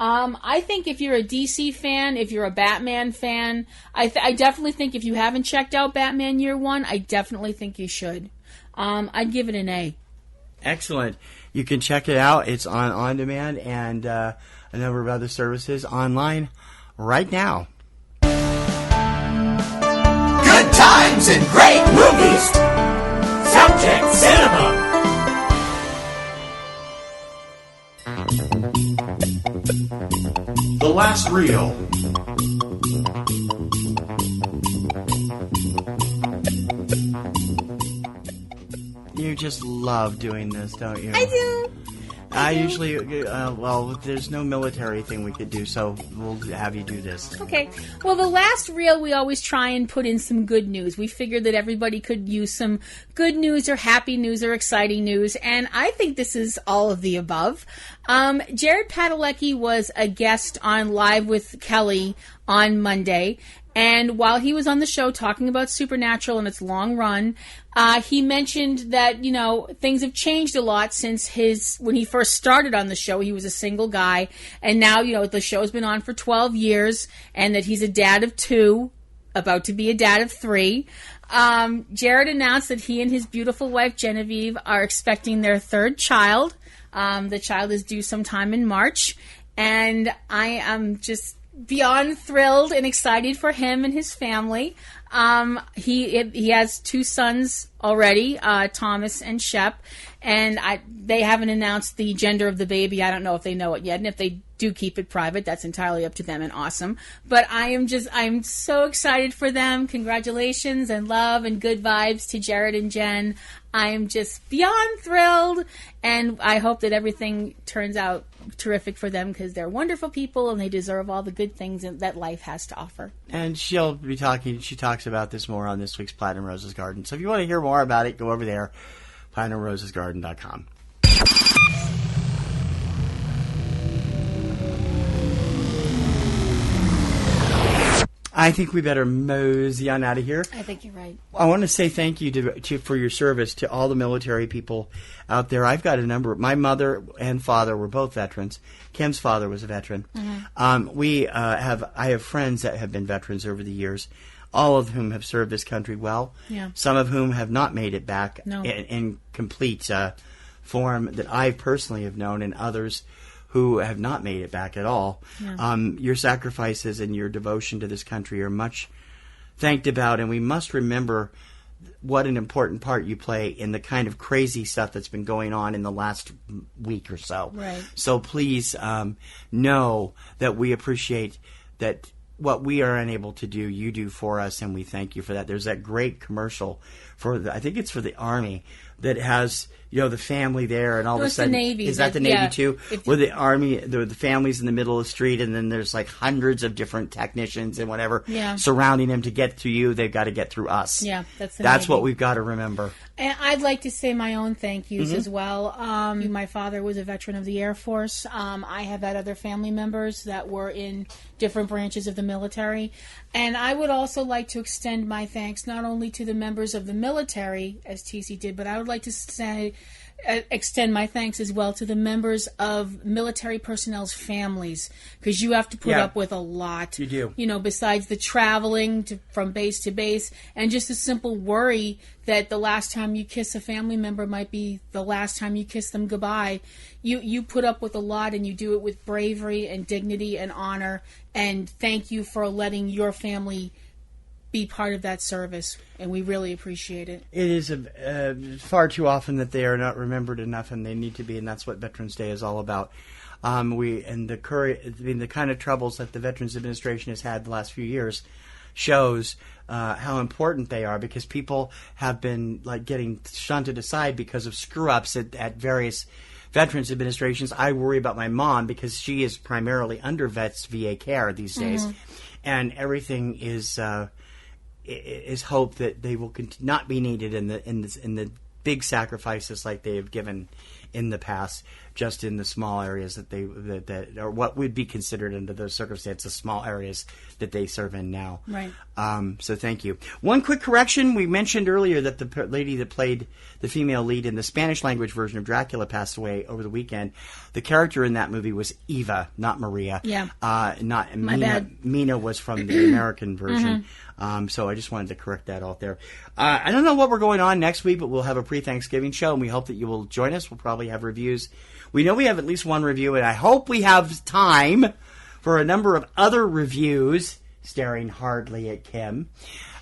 I think if you're a DC fan, if you're a Batman fan, I definitely think if you haven't checked out Batman Year One, I definitely think you should. I'd give it an A. Excellent. You can check it out. It's on demand and a number of other services online right now. Good times and great movies. Subject Cinema. The Last Reel. You just love doing this, don't you? I do. I usually, there's no military thing we could do, so we'll have you do this. Okay. Well, the last reel, we always try and put in some good news. We figured that everybody could use some good news or happy news or exciting news, and I think this is all of the above. Jared Padalecki was a guest on Live with Kelly on Monday, and while he was on the show talking about Supernatural and its long run, he mentioned that, you know, things have changed a lot since when he first started on the show. He was a single guy, and now, you know, the show's been on for 12 years, and that he's a dad of 2, about to be a dad of 3. Jared announced that he and his beautiful wife Genevieve are expecting their 3rd child. The child is due sometime in March, and I am just beyond thrilled and excited for him and his family. He has 2 sons already, Thomas and Shep, and they haven't announced the gender of the baby. I don't know if they know it yet, and if they do keep it private, that's entirely up to them and awesome. But I'm so excited for them. Congratulations and love and good vibes to Jared and Jen. I am just beyond thrilled, and I hope that everything turns out terrific for them because they're wonderful people and they deserve all the good things that life has to offer. And she talks about this more on this week's Platinum Roses Garden. So if you want to hear more about it, go over there, PlatinumRosesGarden.com. I think we better mosey on out of here. I think you're right. I want to say thank you for your service to all the military people out there. I've got a number. My mother and father were both veterans. Kim's father was a veteran. Mm-hmm. I have friends that have been veterans over the years, all of whom have served this country well. Yeah. Some of whom have not made it back in complete form that I personally have known, and others who have not made it back at all. Yeah. Your sacrifices and your devotion to this country are much thanked about, and we must remember what an important part you play in the kind of crazy stuff that's been going on in the last week or so. Right. So please know that we appreciate that what we are unable to do, you do for us, and we thank you for that. There's that great commercial I think it's for the Army, that has, you know, the family there, and all of a sudden, the Navy. Is that the Navy too? Where the Army, the family's in the middle of the street, and then there's like hundreds of different technicians and whatever surrounding them to get to you. They've got to get through us. Yeah, that's Navy. What we've got to remember. And I'd like to say my own thank yous as well. My father was a veteran of the Air Force. I have had other family members that were in different branches of the military. And I would also like to extend my thanks not only to the members of the military, as TC did, but I would like to extend my thanks as well to the members of military personnel's families, because you have to put up with a lot. You do. You know, besides the traveling from base to base, and just a simple worry that the last time you kiss a family member might be the last time you kiss them goodbye. You put up with a lot, and you do it with bravery and dignity and honor, and thank you for letting your family be part of that service, and we really appreciate it. It is far too often that they are not remembered enough, and they need to be, and that's what Veterans Day is all about. The kind of troubles that the Veterans Administration has had the last few years shows how important they are, because people have been getting shunted aside because of screw-ups at various Veterans Administrations. I worry about my mom because she is primarily under Vets VA care these days. and everything is hope that they will not be needed in the big sacrifices like they have given in the past, just in the small areas that or what would be considered under those circumstances small areas that they serve in now. Right. So thank you. One quick correction: we mentioned earlier that the lady that played the female lead in the Spanish language version of Dracula passed away over the weekend. The character in that movie was Eva, not Maria. Yeah. Not My Mina. bad. Mina was from the American version. So I just wanted to correct that out there. I don't know what we're going on next week, but we'll have a pre-Thanksgiving show, and we hope that you will join us. We'll probably have reviews. We know we have at least one review, and I hope we have time for a number of other reviews, staring hardly at Kim.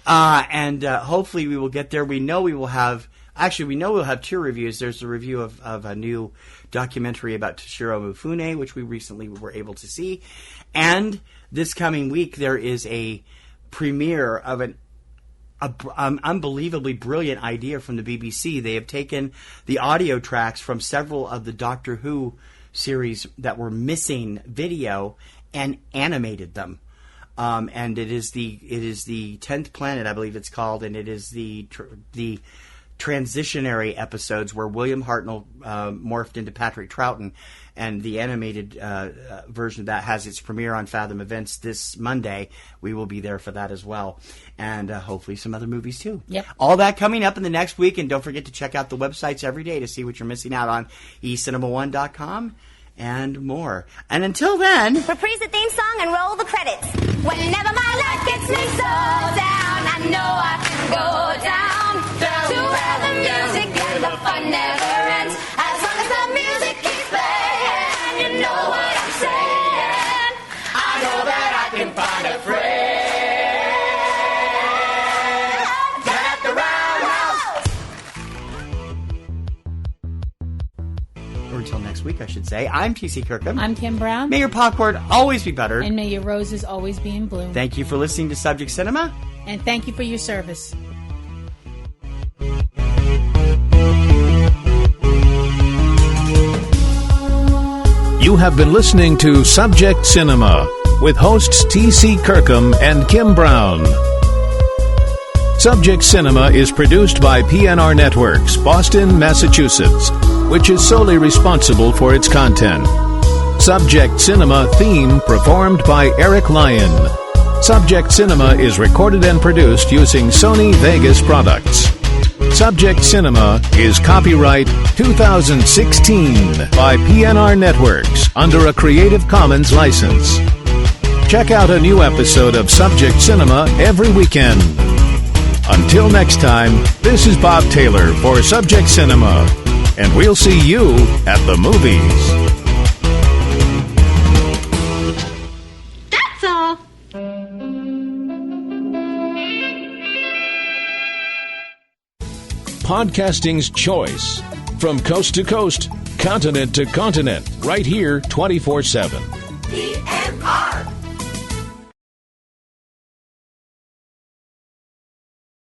And hopefully we will get there. We know we'll have 2 reviews. There's a review of a new documentary about Toshiro Mifune, which we recently were able to see. And this coming week, there is a premiere of an unbelievably brilliant idea from the BBC. They have taken the audio tracks from several of the Doctor Who series that were missing video and animated them. And it is the 10th Planet, I believe it's called, and it is the transitionary episodes where William Hartnell morphed into Patrick Troughton, and the animated version of that has its premiere on Fathom Events this Monday. We will be there for that as well, and hopefully some other movies too. Yep. All that coming up in the next week, and don't forget to check out the websites every day to see what you're missing out on, eCinemaOne.com and more. And until then, reprise the theme song and roll the credits. Whenever my life gets me so down, I know I can go down to where the music and the fun never ends. As long as the music keeps playing, you know what I'm saying. I know that I can find a friend down at the Roundhouse. or until next week, I should say. I'm T.C. Kirkham. I'm Kim Brown. May your popcorn always be buttered. And may your roses always be in bloom. Thank you for listening to Subject Cinema. And thank you for your service. You have been listening to Subject Cinema with hosts T.C. Kirkham and Kim Brown. Subject Cinema is produced by PNRNetworks, Boston, Massachusetts, which is solely responsible for its content. Subject Cinema theme performed by Eric Lyon. Subject Cinema is recorded and produced using Sony Vegas products. Subject Cinema is copyright 2016 by PNRNetworks under a Creative Commons license. Check out a new episode of Subject Cinema every weekend. Until next time, this is Bob Taylor for Subject Cinema, and we'll see you at the movies. That's all. Podcasting's choice. From coast to coast, continent to continent, right here 24/7.